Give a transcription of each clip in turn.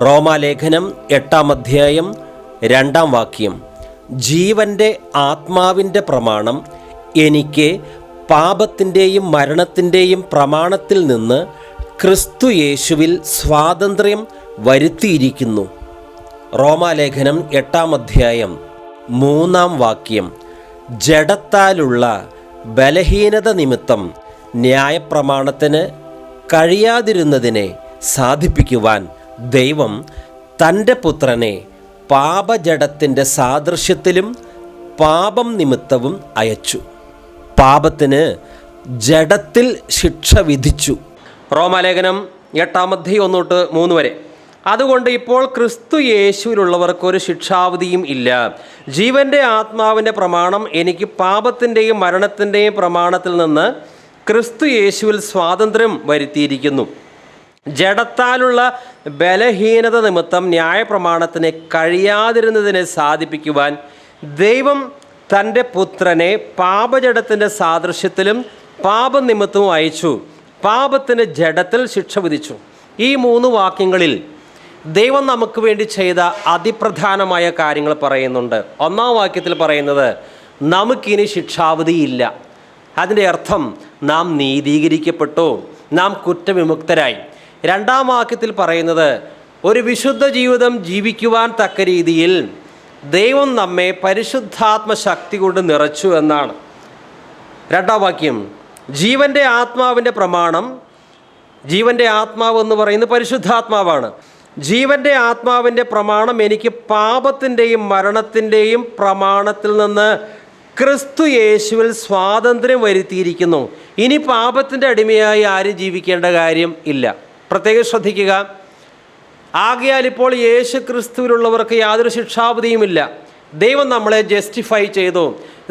റോമാലേഖനം 8-ാം അധ്യായം 2-ാം വാക്യം. ജീവൻ്റെ ആത്മാവിൻ്റെ പ്രമാണം എനിക്ക് പാപത്തിൻ്റെയും മരണത്തിൻ്റെയും പ്രമാണത്തിൽ നിന്ന് ക്രിസ്തു യേശുവിൽ സ്വാതന്ത്ര്യം വരുത്തിയിരിക്കുന്നു. റോമാലേഖനം 8-ാം അധ്യായം 3-ാം വാക്യം. ജഡത്താലുള്ള ബലഹീനത നിമിത്തം ന്യായപ്രമാണത്തിന് കഴിയാതിരുന്നതിനെ സാധിപ്പിക്കുവാൻ ദൈവം തൻ്റെ പുത്രനെ പാപജഡത്തിൻ്റെ സാദൃശ്യത്തിലും പാപം നിമിത്തവും അയച്ചു. പാപത്തിന് ജഡത്തിൽ ശിക്ഷ വിധിച്ചു. റോമാലേഖനം 8-ാം അധ്യായം 1-3 വരെ. അതുകൊണ്ട് ഇപ്പോൾ ക്രിസ്തു യേശുവിലുള്ളവർക്കൊരു ശിക്ഷാവിധിയും ഇല്ല. ജീവൻ്റെ ആത്മാവിൻ്റെ പ്രമാണം എനിക്ക് പാപത്തിൻ്റെയും മരണത്തിൻ്റെയും പ്രമാണത്തിൽ നിന്ന് ക്രിസ്തു യേശുവിൽ സ്വാതന്ത്ര്യം വരുത്തിയിരിക്കുന്നു. ജഡത്താലുള്ള ബലഹീനത നിമിത്തം ന്യായപ്രമാണത്തിന് കഴിയാതിരുന്നതിനെ സാധിപ്പിക്കുവാൻ ദൈവം തൻ്റെ പുത്രനെ പാപജഡത്തിൻ്റെ സാദൃശ്യത്തിലും പാപനിമിത്തവും അയച്ചു. പാപത്തിന് ജഡത്തിൽ ശിക്ഷ വിധിച്ചു. ഈ 3 വാക്യങ്ങളിൽ ദൈവം നമുക്ക് വേണ്ടി ചെയ്ത അതിപ്രധാനമായ കാര്യങ്ങൾ പറയുന്നുണ്ട്. 1-ാം വാക്യത്തിൽ പറയുന്നത് നമുക്കിനി ശിക്ഷാവിധിയില്ല. അതിൻ്റെ അർത്ഥം നാം നീതീകരിക്കപ്പെട്ടു, നാം കുറ്റവിമുക്തരായി. 2-ാം വാക്യത്തിൽ പറയുന്നത് ഒരു വിശുദ്ധ ജീവിതം ജീവിക്കുവാൻ തക്ക രീതിയിൽ ദൈവം നമ്മെ പരിശുദ്ധാത്മ ശക്തി കൊണ്ട് നിറച്ചു എന്നാണ്. 2-ാം വാക്യം ജീവൻ്റെ ആത്മാവിൻ്റെ പ്രമാണം. ജീവൻ്റെ ആത്മാവ് എന്ന് പറയുന്നത് പരിശുദ്ധാത്മാവാണ്. ജീവൻ്റെ ആത്മാവിൻ്റെ പ്രമാണം എനിക്ക് പാപത്തിൻ്റെയും മരണത്തിൻ്റെയും പ്രമാണത്തിൽ നിന്ന് ക്രിസ്തു യേശുവിൽ സ്വാതന്ത്ര്യം വരുത്തിയിരിക്കുന്നു. ഇനി പാപത്തിൻ്റെ അടിമയായി ആരും ജീവിക്കേണ്ട കാര്യം ഇല്ല. പ്രത്യേകം ശ്രദ്ധിക്കുക. ആകയാൽ ഇപ്പോൾ യേശു ക്രിസ്തുവിലുള്ളവർക്ക് യാതൊരു ശിക്ഷാവിധിയുമില്ല. ദൈവം നമ്മളെ ജസ്റ്റിഫൈ ചെയ്തു,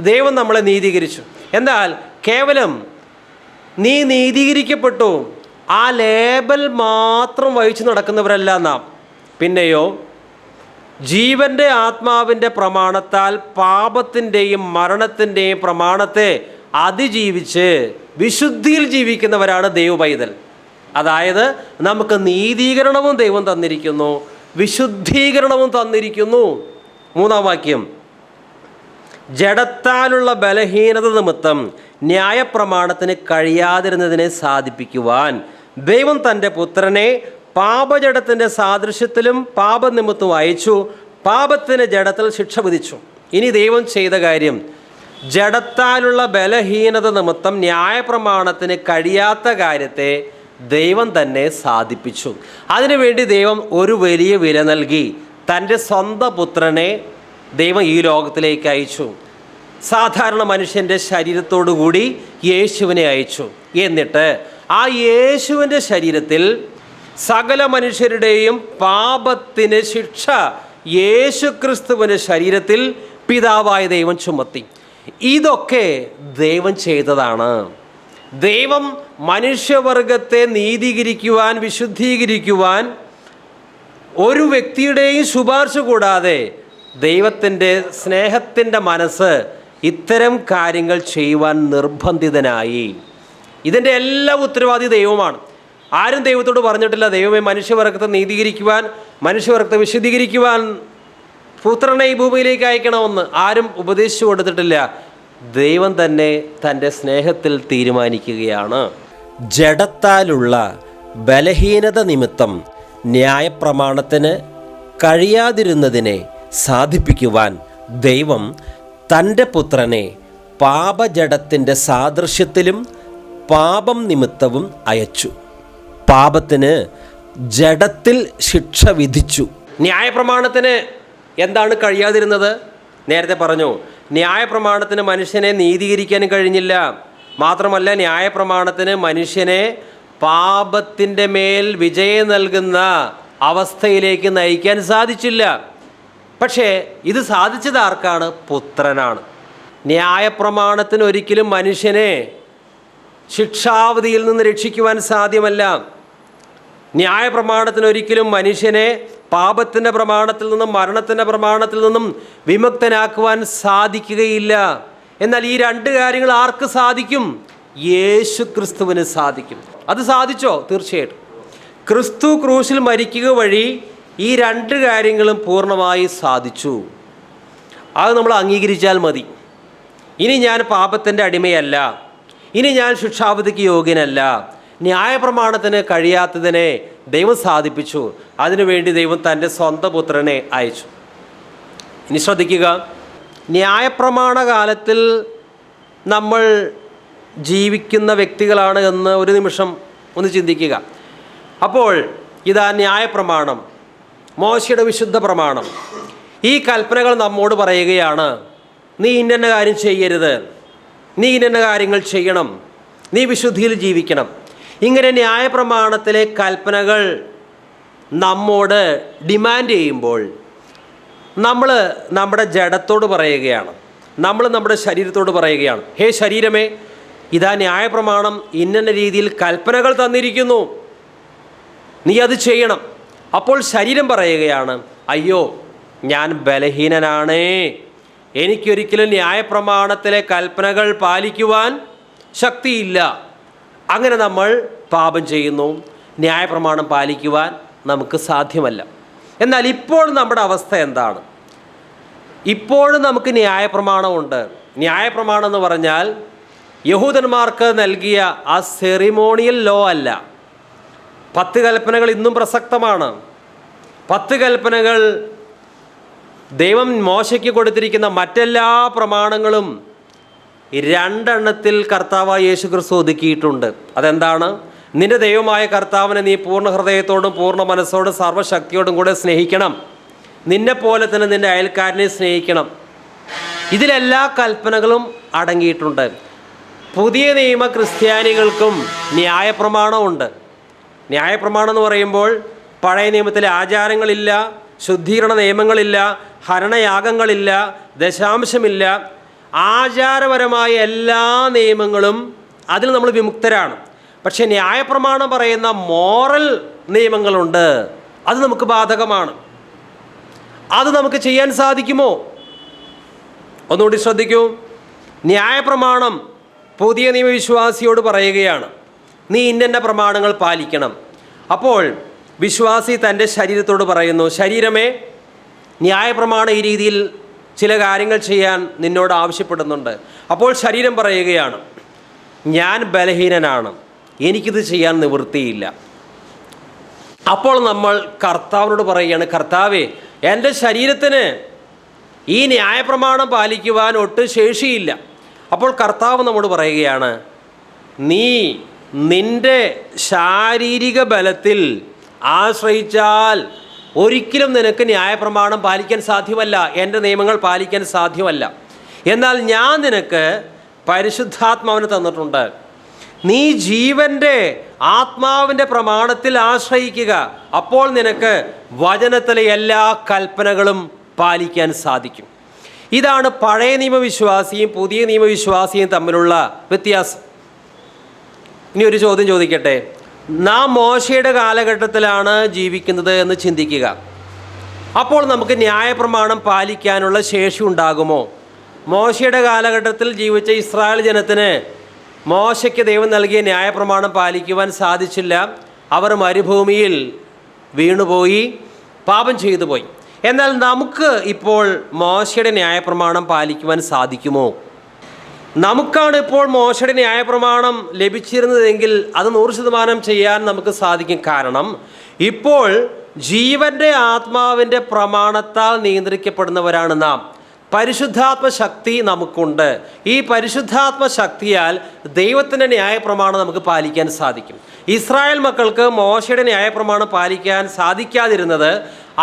ദൈവം നമ്മളെ നീതീകരിച്ചു. എന്നാൽ കേവലം നീ നീതീകരിക്കപ്പെട്ടു, ആ ലേബൽ മാത്രം വഹിച്ചു നടക്കുന്നവരല്ല നാം. പിന്നെയോ ജീവൻ്റെ ആത്മാവിൻ്റെ പ്രമാണത്താൽ പാപത്തിൻ്റെയും മരണത്തിൻ്റെയും പ്രമാണത്തെ അതിജീവിച്ച് വിശുദ്ധിയിൽ ജീവിക്കുന്നവരാണ് ദൈവപൈതൽ. അതായത് നമുക്ക് നീതീകരണവും ദൈവം തന്നിരിക്കുന്നു, വിശുദ്ധീകരണവും തന്നിരിക്കുന്നു. 3-ാം വാക്യം ജഡത്താലുള്ള ബലഹീനത നിമിത്തം ന്യായപ്രമാണത്തിന് കഴിയാതിരുന്നതിനെ സാധിപ്പിക്കുവാൻ ദൈവം തൻ്റെ പുത്രനെ പാപജഡത്തിൻ്റെ സാദൃശ്യത്തിലും പാപനിമിത്തവും അയച്ചു. പാപത്തിന് ജഡത്തിൽ ശിക്ഷ വിധിച്ചു. ഇനി ദൈവം ചെയ്ത കാര്യം, ജഡത്താലുള്ള ബലഹീനത നിമിത്തം ന്യായപ്രമാണത്തിന് കഴിയാത്ത കാര്യത്തെ ദൈവം തന്നെ സാധിപ്പിച്ചു. അതിനുവേണ്ടി ദൈവം ഒരു വലിയ വില നൽകി തൻ്റെ സ്വന്തം പുത്രനെ ദൈവം ഈ ലോകത്തിലേക്ക് അയച്ചു. സാധാരണ മനുഷ്യൻ്റെ ശരീരത്തോടു കൂടി യേശുവിനെ അയച്ചു. എന്നിട്ട് ആ യേശുവിൻ്റെ ശരീരത്തിൽ സകല മനുഷ്യരുടെയും പാപത്തിന് ശിക്ഷ യേശു ക്രിസ്തുവിൻ്റെ ശരീരത്തിൽ പിതാവായ ദൈവം ചുമത്തി. ഇതൊക്കെ ദൈവം ചെയ്തതാണ്. ദൈവം മനുഷ്യവർഗത്തെ നീതീകരിക്കുവാൻ, വിശുദ്ധീകരിക്കുവാൻ ഒരു വ്യക്തിയുടെയും ശുപാർശ കൂടാതെ ദൈവത്തിൻ്റെ സ്നേഹത്തിൻ്റെ മനസ്സ് ഇത്തരം കാര്യങ്ങൾ ചെയ്യുവാൻ നിർബന്ധിതനായി. ഇതിൻ്റെ എല്ലാ ഉത്തരവാദി ദൈവമാണ്. ആരും ദൈവത്തോട് പറഞ്ഞിട്ടില്ല, ദൈവമേ മനുഷ്യവർഗത്തെ നീതീകരിക്കുവാൻ, മനുഷ്യവർഗത്തെ വിശുദ്ധീകരിക്കുവാൻ പുത്രനെ ഈ ഭൂമിയിലേക്ക് അയക്കണമെന്ന് ആരും ഉപദേശിച്ചു കൊടുത്തിട്ടില്ല. ദൈവം തന്നെ തൻ്റെ സ്നേഹത്തിൽ തീരുമാനിക്കുകയാണ്. ജഡത്താലുള്ള ബലഹീനത നിമിത്തം ന്യായപ്രമാണത്തിന് കഴിയാതിരുന്നതിനെ സാധിപ്പിക്കുവാൻ ദൈവം തൻ്റെ പുത്രനെ പാപജഡത്തിൻ്റെ സാദൃശ്യത്തിലും പാപം നിമിത്തവും അയച്ചു. പാപത്തിന് ജഡത്തിൽ ശിക്ഷ വിധിച്ചു. ന്യായപ്രമാണത്തിന് എന്താണ് കഴിയാതിരുന്നത്? നേരത്തെ പറഞ്ഞു, ന്യായപ്രമാണത്തിന് മനുഷ്യനെ നീതീകരിക്കാൻ കഴിഞ്ഞില്ല. മാത്രമല്ല, ന്യായപ്രമാണത്തിന് മനുഷ്യനെ പാപത്തിൻ്റെ മേൽ വിജയം നൽകുന്ന അവസ്ഥയിലേക്ക് നയിക്കാൻ സാധിച്ചില്ല. പക്ഷേ ഇത് സാധിച്ചത് ആർക്കാണ്? പുത്രനാണ്. ന്യായപ്രമാണത്തിന് ഒരിക്കലും മനുഷ്യനെ ശിക്ഷാവിധിയിൽ നിന്ന് രക്ഷിക്കുവാൻ സാധ്യമല്ല. ന്യായപ്രമാണത്തിന് ഒരിക്കലും മനുഷ്യനെ പാപത്തിൻ്റെ പ്രമാണത്തിൽ നിന്നും മരണത്തിൻ്റെ പ്രമാണത്തിൽ നിന്നും വിമുക്തനാക്കുവാൻ സാധിക്കുകയില്ല. എന്നാൽ ഈ 2 കാര്യങ്ങൾ ആർക്ക് സാധിക്കും? യേശു ക്രിസ്തുവിന് സാധിക്കും. അത് സാധിച്ചോ? തീർച്ചയായിട്ടും. ക്രിസ്തു ക്രൂശിൽ മരിക്കുക വഴി ഈ രണ്ട് കാര്യങ്ങളും പൂർണ്ണമായി സാധിച്ചു. അത് നമ്മൾ അംഗീകരിച്ചാൽ മതി. ഇനി ഞാൻ പാപത്തിൻ്റെ അടിമയല്ല, ഇനി ഞാൻ ശിക്ഷാവിധിക്ക് യോഗ്യനല്ല. ന്യായപ്രമാണത്തിന് കഴിയാത്തതിനെ ദൈവം സാധിപ്പിച്ചു. അതിനുവേണ്ടി ദൈവം തൻ്റെ സ്വന്തം പുത്രനെ അയച്ചു. ഇനി ശ്രദ്ധിക്കുക, ന്യായപ്രമാണ കാലത്തിൽ നമ്മൾ ജീവിക്കുന്ന വ്യക്തികളാണ് എന്ന് ഒരു നിമിഷം ഒന്ന് ചിന്തിക്കുക. അപ്പോൾ ഇതാ ന്യായപ്രമാണം, മോശയുടെ വിശുദ്ധ പ്രമാണം, ഈ കൽപ്പനകൾ നമ്മോട് പറയുകയാണ്, നീ ഇന്ന കാര്യം ചെയ്യരുത്, നീ ഇന്ന കാര്യങ്ങൾ ചെയ്യണം, നീ വിശുദ്ധിയിൽ ജീവിക്കണം. ഇങ്ങനെ ന്യായപ്രമാണത്തിലെ കൽപ്പനകൾ നമ്മോട് ഡിമാൻഡ് ചെയ്യുമ്പോൾ നമ്മൾ നമ്മുടെ ജഡത്തോട് പറയുകയാണ്, നമ്മൾ നമ്മുടെ ശരീരത്തോട് പറയുകയാണ്, ഹേ ശരീരമേ, ഇതാ ന്യായപ്രമാണം ഇന്ന രീതിയിൽ കൽപ്പനകൾ തന്നിരിക്കുന്നു, നീ അത് ചെയ്യണം. അപ്പോൾ ശരീരം പറയുകയാണ്, അയ്യോ ഞാൻ ബലഹീനനാണേ, എനിക്കൊരിക്കലും ന്യായപ്രമാണത്തിലെ കൽപ്പനകൾ പാലിക്കുവാൻ ശക്തിയില്ല. അങ്ങനെ നമ്മൾ പാപം ചെയ്യുന്നു, ന്യായപ്രമാണം പാലിക്കുവാൻ നമുക്ക് സാധ്യമല്ല. എന്നാൽ ഇപ്പോൾ നമ്മുടെ അവസ്ഥ എന്താണ്? ഇപ്പോഴും നമുക്ക് ന്യായപ്രമാണമുണ്ട്. ന്യായപ്രമാണം എന്ന് പറഞ്ഞാൽ യഹൂദന്മാർക്ക് നൽകിയ ആ സെറിമോണിയൽ ലോ അല്ല. 10 കൽപ്പനകൾ ഇന്നും പ്രസക്തമാണ്. 10 കൽപ്പനകൾ ദൈവം മോശയ്ക്ക് കൊടുത്തിരിക്കുന്ന മറ്റെല്ലാ പ്രമാണങ്ങളും 2 കർത്താവായ യേശു ക്രിസ്തു ഒതുക്കിയിട്ടുണ്ട്. അതെന്താണ്? നിന്റെ ദൈവമായ കർത്താവിനെ നീ പൂർണ്ണ ഹൃദയത്തോടും പൂർണ്ണ മനസ്സോടും സർവ്വശക്തിയോടും കൂടെ സ്നേഹിക്കണം, നിന്നെപ്പോലെ തന്നെ നിന്റെ അയൽക്കാരനെ സ്നേഹിക്കണം. ഇതിലെല്ലാ കൽപ്പനകളും അടങ്ങിയിട്ടുണ്ട്. പുതിയ നിയമ ക്രിസ്ത്യാനികൾക്കും ന്യായപ്രമാണമുണ്ട്. ന്യായപ്രമാണം എന്ന് പറയുമ്പോൾ പഴയ നിയമത്തിലെ ആചാരങ്ങളില്ല, ശുദ്ധീകരണ നിയമങ്ങളില്ല, ഹരണയാഗങ്ങളില്ല, ദശാംശമില്ല. ആചാരപരമായ എല്ലാ നിയമങ്ങളും അതിൽ നമ്മൾ വിമുക്തരാണ്. പക്ഷേ ന്യായപ്രമാണം പറയുന്ന മോറൽ നിയമങ്ങളുണ്ട്, അത് നമുക്ക് ബാധകമാണ്. അത് നമുക്ക് ചെയ്യാൻ സാധിക്കുമോ? ഒന്നുകൂടി ശ്രദ്ധിക്കൂ. ന്യായപ്രമാണം പുതിയ നിയമവിശ്വാസിയോട് പറയുകയാണ്, നീ ഇന്ന പ്രമാണങ്ങൾ പാലിക്കണം. അപ്പോൾ വിശ്വാസി തൻ്റെ ശരീരത്തോട് പറയുന്നു, ശരീരമേ, ന്യായപ്രമാണം ഈ രീതിയിൽ ചില കാര്യങ്ങൾ ചെയ്യാൻ നിന്നോട് ആവശ്യപ്പെടുന്നുണ്ട്. അപ്പോൾ ശരീരം പറയുകയാണ്, ഞാൻ ബലഹീനനാണ്, എനിക്കിത് ചെയ്യാൻ നിവൃത്തിയില്ല. അപ്പോൾ നമ്മൾ കർത്താവിനോട് പറയുകയാണ്, കർത്താവേ, എൻ്റെ ശരീരത്തിന് ഈ ന്യായപ്രമാണം പാലിക്കുവാൻ ഒട്ടും ശേഷിയില്ല. അപ്പോൾ കർത്താവ് നമ്മോട് പറയുകയാണ്, നീ നിൻ്റെ ശാരീരിക ബലത്തിൽ ആശ്രയിച്ചാൽ ഒരിക്കലും നിനക്ക് ന്യായപ്രമാണം പാലിക്കാൻ സാധ്യമല്ല, എൻ്റെ നിയമങ്ങൾ പാലിക്കാൻ സാധ്യമല്ല. എന്നാൽ ഞാൻ നിനക്ക് പരിശുദ്ധാത്മാവിനെ തന്നിട്ടുണ്ട്. നീ ജീവൻ്റെ ആത്മാവിൻ്റെ പ്രമാണത്തിൽ ആശ്രയിക്കുക. അപ്പോൾ നിനക്ക് വചനത്തിലെ എല്ലാ കൽപ്പനകളും പാലിക്കാൻ സാധിക്കും. ഇതാണ് പഴയ നിയമവിശ്വാസിയും പുതിയ നിയമവിശ്വാസിയും തമ്മിലുള്ള വ്യത്യാസം. ഇനി ഒരു ചോദ്യം ചോദിക്കട്ടെ. നാം മോശയുടെ കാലഘട്ടത്തിലാണ് ജീവിക്കുന്നത് എന്ന് ചിന്തിക്കുക. അപ്പോൾ നമുക്ക് ന്യായപ്രമാണം പാലിക്കാനുള്ള ശേഷി ഉണ്ടാകുമോ? മോശയുടെ കാലഘട്ടത്തിൽ ജീവിച്ച ഇസ്രായേൽ ജനത്തിന് മോശയ്ക്ക് ദൈവം നൽകിയ ന്യായപ്രമാണം പാലിക്കുവാൻ സാധിച്ചില്ല. അവർ മരുഭൂമിയിൽ വീണുപോയി, പാപം ചെയ്തു പോയി. എന്നാൽ നമുക്ക് ഇപ്പോൾ മോശയുടെ ന്യായപ്രമാണം പാലിക്കുവാൻ സാധിക്കുമോ? നമുക്കാണ് ഇപ്പോൾ മോശയുടെ ന്യായപ്രമാണം ലഭിച്ചിരുന്നതെങ്കിൽ അത് 100% ചെയ്യാൻ നമുക്ക് സാധിക്കും. കാരണം ഇപ്പോൾ ജീവൻ്റെ ആത്മാവിൻ്റെ പ്രമാണത്താൽ നിയന്ത്രിക്കപ്പെടുന്നവരാണ് നാം. പരിശുദ്ധാത്മ ശക്തി നമുക്കുണ്ട്. ഈ പരിശുദ്ധാത്മ ശക്തിയാൽ ദൈവത്തിൻ്റെ ന്യായപ്രമാണം നമുക്ക് പാലിക്കാൻ സാധിക്കും. ഇസ്രായേൽ മക്കൾക്ക് മോശയുടെ ന്യായപ്രമാണം പാലിക്കാൻ സാധിക്കാതിരുന്നത്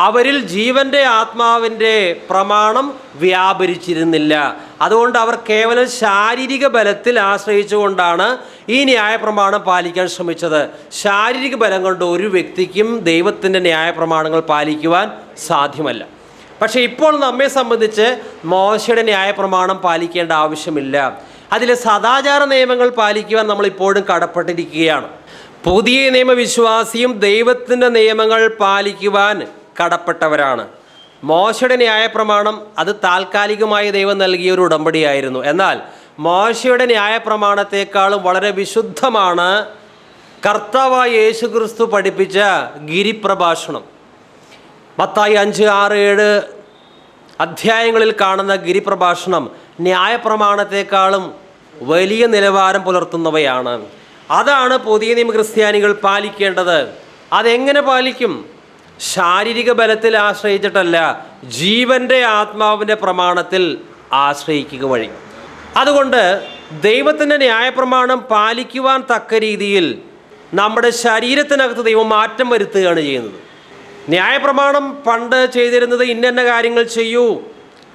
അവരിൽ ജീവൻ്റെ ആത്മാവിൻ്റെ പ്രമാണം വ്യാപരിച്ചിരുന്നില്ല. അതുകൊണ്ട് അവർ കേവലം ശാരീരിക ബലത്തിൽ ആശ്രയിച്ചുകൊണ്ടാണ് ഈ ന്യായപ്രമാണം പാലിക്കാൻ ശ്രമിച്ചത്. ശാരീരിക ബലം കൊണ്ട് ഒരു വ്യക്തിക്കും ദൈവത്തിൻ്റെ ന്യായപ്രമാണങ്ങൾ പാലിക്കുവാൻ സാധ്യമല്ല. പക്ഷേ ഇപ്പോൾ നമ്മെ സംബന്ധിച്ച് മോശയുടെ ന്യായപ്രമാണം പാലിക്കേണ്ട ആവശ്യമില്ല. അതിലെ സദാചാര നിയമങ്ങൾ പാലിക്കുവാൻ നമ്മളിപ്പോഴും കടപ്പെട്ടിരിക്കുകയാണ്. പുതിയ നിയമവിശ്വാസിയും ദൈവത്തിൻ്റെ നിയമങ്ങൾ പാലിക്കുവാൻ കടപ്പെട്ടവരാണ്. മോശയുടെ ന്യായപ്രമാണം അത് താൽക്കാലികമായി ദൈവം നൽകിയ ഒരു ഉടമ്പടിയായിരുന്നു. എന്നാൽ മോശയുടെ ന്യായപ്രമാണത്തെക്കാളും വളരെ വിശുദ്ധമാണ് കർത്താവായ യേശു ക്രിസ്തു പഠിപ്പിച്ച ഗിരിപ്രഭാഷണം. മത്തായി 5, 6, 7 അധ്യായങ്ങളിൽ കാണുന്ന ഗിരിപ്രഭാഷണം ന്യായപ്രമാണത്തെക്കാളും വലിയ നിലവാരം പുലർത്തുന്നവയാണ്. അതാണ് പുതിയ നിയമ ക്രിസ്ത്യാനികൾ പാലിക്കേണ്ടത്. അതെങ്ങനെ പാലിക്കും? ശാരീരിക ബലത്തിൽ ആശ്രയിച്ചിട്ടല്ല, ജീവൻ്റെ ആത്മാവിൻ്റെ പ്രമാണത്തിൽ ആശ്രയിക്കുക വഴി. അതുകൊണ്ട് ദൈവത്തിൻ്റെ ന്യായപ്രമാണം പാലിക്കുവാൻ തക്ക രീതിയിൽ നമ്മുടെ ശരീരത്തിനകത്ത് ദൈവം മാറ്റം വരുത്തുകയാണ് ചെയ്യുന്നത്. ന്യായപ്രമാണം പണ്ട് ചെയ്തിരുന്നത് ഇന്ന കാര്യങ്ങൾ ചെയ്യൂ,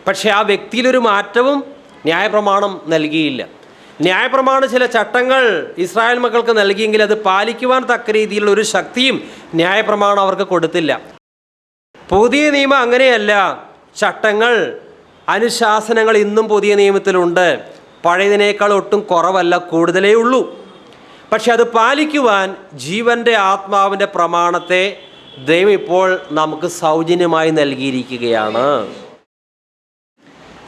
പക്ഷേ ആ വ്യക്തിയിലൊരു മാറ്റവും ന്യായപ്രമാണം നൽകിയില്ല. ന്യായപ്രമാണം ചില ചട്ടങ്ങൾ ഇസ്രായേൽ മക്കൾക്ക് നൽകിയെങ്കിൽ അത് പാലിക്കുവാൻ തക്ക രീതിയിലുള്ള ഒരു ശക്തിയും ന്യായപ്രമാണം അവർക്ക് കൊടുത്തില്ല. പുതിയ നിയമം അങ്ങനെയല്ല. ചട്ടങ്ങൾ, അനുശാസനങ്ങൾ ഇന്നും പുതിയ നിയമത്തിലുണ്ട്. പഴയതിനേക്കാൾ ഒട്ടും കുറവല്ല, കൂടുതലേ ഉള്ളൂ. പക്ഷെ അത് പാലിക്കുവാൻ ജീവൻ്റെ ആത്മാവിൻ്റെ പ്രമാണത്തെ ദൈവം ഇപ്പോൾ നമുക്ക് സൗജന്യമായി നൽകിയിരിക്കുകയാണ്.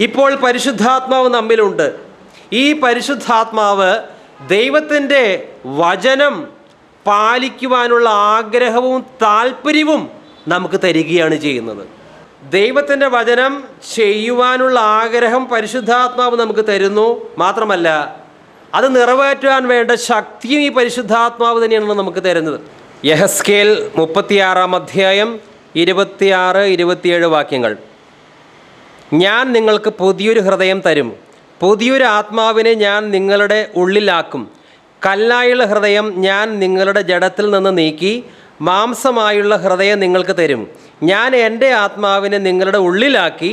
ഇപ്പോൾ പരിശുദ്ധാത്മാവ് നമ്മിലുണ്ട്. ഈ പരിശുദ്ധാത്മാവ് ദൈവത്തിൻ്റെ വചനം പാലിക്കുവാനുള്ള ആഗ്രഹവും താല്പര്യവും നമുക്ക് തരികയാണ് ചെയ്യുന്നത്. ദൈവത്തിൻ്റെ വചനം ചെയ്യുവാനുള്ള ആഗ്രഹം പരിശുദ്ധാത്മാവ് നമുക്ക് തരുന്നു. മാത്രമല്ല, അത് നിറവേറ്റാൻ വേണ്ട ശക്തിയും ഈ പരിശുദ്ധാത്മാവ് തന്നെയാണ് നമുക്ക് തരുന്നത്. യെഹെസ്കേൽ 36 അധ്യായം 26, 27 വാക്യങ്ങൾ. ഞാൻ നിങ്ങൾക്ക് പുതിയൊരു ഹൃദയം തരും, പുതിയൊരു ആത്മാവിനെ ഞാൻ നിങ്ങളുടെ ഉള്ളിലാക്കും. കല്ലായുള്ള ഹൃദയം ഞാൻ നിങ്ങളുടെ ജഡത്തിൽ നിന്ന് നീക്കി മാംസമായുള്ള ഹൃദയം നിങ്ങൾക്ക് തരും. ഞാൻ എൻ്റെ ആത്മാവിനെ നിങ്ങളുടെ ഉള്ളിലാക്കി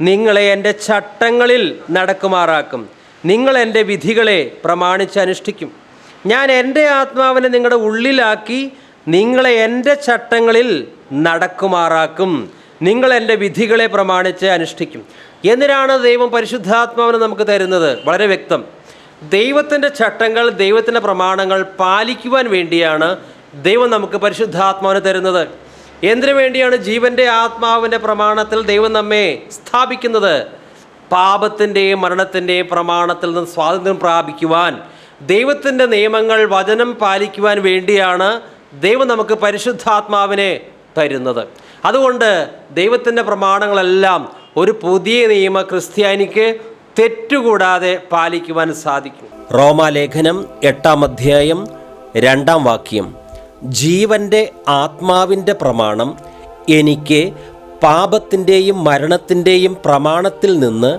നിങ്ങളെ എൻ്റെ ചട്ടങ്ങളിൽ നടക്കുമാറാക്കും. നിങ്ങൾ എൻ്റെ വിധികളെ പ്രമാണിച്ച് അനുഷ്ഠിക്കും. ഞാൻ എൻ്റെ ആത്മാവിനെ നിങ്ങളുടെ ഉള്ളിലാക്കി നിങ്ങളെ എൻ്റെ ചട്ടങ്ങളിൽ നടക്കുമാറാക്കും. നിങ്ങൾ എൻ്റെ വിധികളെ പ്രമാണിച്ച് അനുഷ്ഠിക്കും. എന്തിനാണ് ദൈവം പരിശുദ്ധാത്മാവിനെ നമുക്ക് തരുന്നത്? വളരെ വ്യക്തം. ദൈവത്തിൻ്റെ ചട്ടങ്ങൾ, ദൈവത്തിൻ്റെ പ്രമാണങ്ങൾ പാലിക്കുവാൻ വേണ്ടിയാണ് ദൈവം നമുക്ക് പരിശുദ്ധാത്മാവിനെ തരുന്നത്. എന്തിനു വേണ്ടിയാണ് ജീവൻ്റെ ആത്മാവിൻ്റെ പ്രമാണത്തിൽ ദൈവം നമ്മെ സ്ഥാപിക്കുന്നത്? പാപത്തിൻ്റെയും മരണത്തിൻ്റെയും പ്രമാണത്തിൽ നിന്ന് സ്വാതന്ത്ര്യം പ്രാപിക്കുവാൻ, ദൈവത്തിൻ്റെ നിയമങ്ങൾ, വചനം പാലിക്കുവാൻ വേണ്ടിയാണ് ദൈവം നമുക്ക് പരിശുദ്ധാത്മാവിനെ തരുന്നത്. അതുകൊണ്ട് ദൈവത്തിൻ്റെ പ്രമാണങ്ങളെല്ലാം ഒരു പുതിയ നിയമ ക്രിസ്ത്യാനിക്ക് തെറ്റുകൂടാതെ പാലിക്കുവാൻ സാധിക്കും. റോമാലേഖനം 8 അധ്യായം 2 വാക്യം. ജീവൻ്റെ ആത്മാവിൻ്റെ പ്രമാണം എനിക്ക് പാപത്തിൻ്റെയും മരണത്തിൻ്റെയും പ്രമാണത്തിൽ നിന്ന്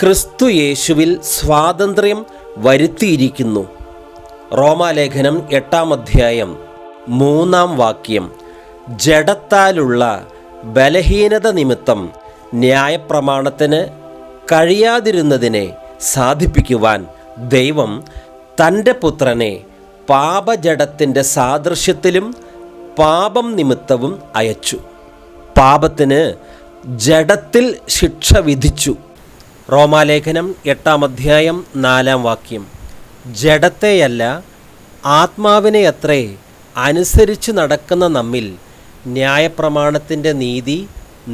ക്രിസ്തു യേശുവിൽ സ്വാതന്ത്ര്യം വരുത്തിയിരിക്കുന്നു. റോമാലേഖനം 8 അധ്യായം 3 വാക്യം. ജഡത്താലുള്ള ബലഹീനത നിമിത്തം ന്യായപ്രമാണത്തിന് കഴിയാതിരുന്നതിനെ സാധിപ്പിക്കുവാൻ ദൈവം തൻ്റെ പുത്രനെ പാപജഡത്തിൻ്റെ സാദൃശ്യത്തിലും പാപം നിമിത്തവും അയച്ചു. പാപത്തിന് ജഡത്തിൽ ശിക്ഷ വിധിച്ചു. റോമാലേഖനം 8 അധ്യായം 4 വാക്യം. ജഡത്തെയല്ല ആത്മാവിനെ അത്രേ അനുസരിച്ച് നടക്കുന്ന നമ്മിൽ ന്യായപ്രമാണത്തിൻ്റെ നീതി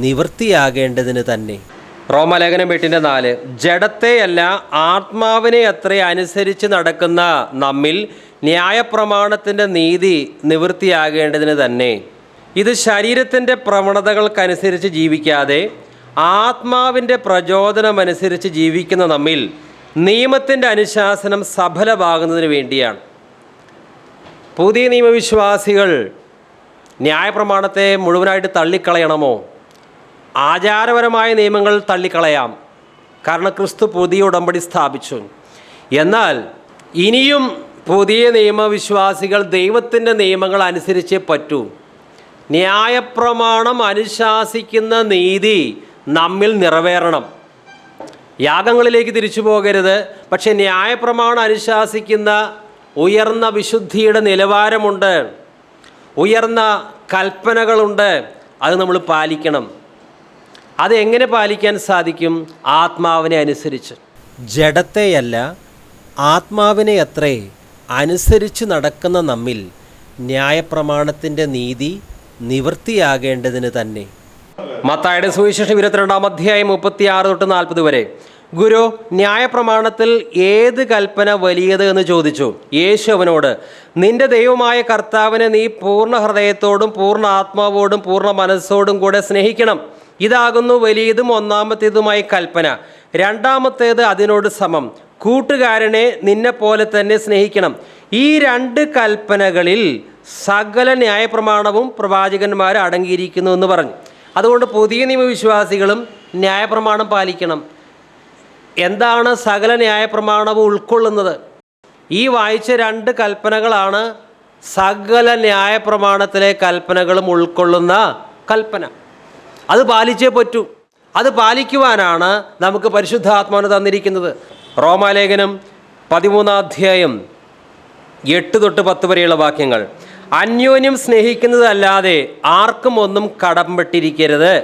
നിവൃത്തിയാകേണ്ടതിന് തന്നെ. റോമാലേഖനം 8:4. ജഡത്തെയല്ല ആത്മാവിനെ അത്രേ അനുസരിച്ച് നടക്കുന്ന നമ്മിൽ ന്യായപ്രമാണത്തിൻ്റെ നീതി നിവൃത്തിയാകേണ്ടതിന് തന്നെ. ഇത് ശരീരത്തിൻ്റെ പ്രവണതകൾക്കനുസരിച്ച് ജീവിക്കാതെ ആത്മാവിൻ്റെ പ്രചോദനമനുസരിച്ച് ജീവിക്കുന്ന നമ്മിൽ നിയമത്തിൻ്റെ അനുശാസനം സഫലമാകുന്നതിന് വേണ്ടിയാണ്. പുതിയ നിയമവിശ്വാസികൾ ന്യായപ്രമാണത്തെ മുഴുവനായിട്ട് തള്ളിക്കളയണമോ? ആചാരപരമായ നിയമങ്ങൾ തള്ളിക്കളയാം, കാരണം ക്രിസ്തു പുതിയ ഉടമ്പടി സ്ഥാപിച്ചു. എന്നാൽ ഇനിയും പുതിയ നിയമവിശ്വാസികൾ ദൈവത്തിൻ്റെ നിയമങ്ങൾ അനുസരിച്ചേ പറ്റൂ. ന്യായപ്രമാണം അനുശാസിക്കുന്ന നീതി നമ്മിൽ നിറവേറണം. യാഗങ്ങളിലേക്ക് തിരിച്ചു പോകരുത്, പക്ഷെ ന്യായപ്രമാണം അനുശാസിക്കുന്ന ഉയർന്ന വിശുദ്ധിയുടെ നിലവാരമുണ്ട്, ഉയർന്ന കൽപ്പനകളുണ്ട്. അത് നമ്മൾ പാലിക്കണം. അത് എങ്ങനെ പാലിക്കാൻ സാധിക്കും? ആത്മാവിനെ അനുസരിച്ച്. ജഡത്തെയല്ല ആത്മാവിനെ അത്രേ അനുസരിച്ച് നടക്കുന്ന നമ്മിൽ ന്യായപ്രമാണത്തിൻ്റെ നീതി നിവൃത്തിയാകേണ്ടതിന് തന്നെ. മത്തായിയുടെ സുവിശേഷം 22 അധ്യായം 36 തൊട്ട് 40 വരെ. ഗുരു, ന്യായപ്രമാണത്തിൽ ഏത് കൽപ്പന വലിയത് എന്ന് ചോദിച്ചു. യേശു അവനോട്, നിന്റെ ദൈവമായ കർത്താവിനെ നീ പൂർണ്ണ ഹൃദയത്തോടും പൂർണ്ണ ആത്മാവോടും പൂർണ്ണ മനസ്സോടും കൂടെ സ്നേഹിക്കണം. ഇതാകുന്നു വലിയതും ഒന്നാമത്തേതുമായ കൽപ്പന. രണ്ടാമത്തേത് അതിനോട് സമം, കൂട്ടുകാരനെ നിന്നെപ്പോലെ തന്നെ സ്നേഹിക്കണം. ഈ രണ്ട് കൽപ്പനകളിൽ സകല ന്യായപ്രമാണവും പ്രവാചകന്മാർ അടങ്ങിയിരിക്കുന്നു എന്ന് പറഞ്ഞു. അതുകൊണ്ട് പുതിയ നിയമവിശ്വാസികളും ന്യായപ്രമാണം പാലിക്കണം. എന്താണ് സകല ന്യായപ്രമാണവും ഉൾക്കൊള്ളുന്നത്? ഈ വായിച്ച രണ്ട് കൽപ്പനകളാണ് സകല ന്യായപ്രമാണത്തിലെ കൽപ്പനകളും ഉൾക്കൊള്ളുന്ന കൽപ്പന. അത് പാലിച്ചേ പറ്റൂ. അത് പാലിക്കുവാനാണ് നമുക്ക് പരിശുദ്ധാത്മാവിനെ തന്നിരിക്കുന്നത്. റോമാലേഖനം 13-ാം അധ്യായം 8 തൊട്ട് 10 വരെയുള്ള വാക്യങ്ങൾ. അന്യോന്യം സ്നേഹിക്കുന്നതല്ലാതെ ആർക്കും ഒന്നും കടംപെട്ടിരിക്കരുത്.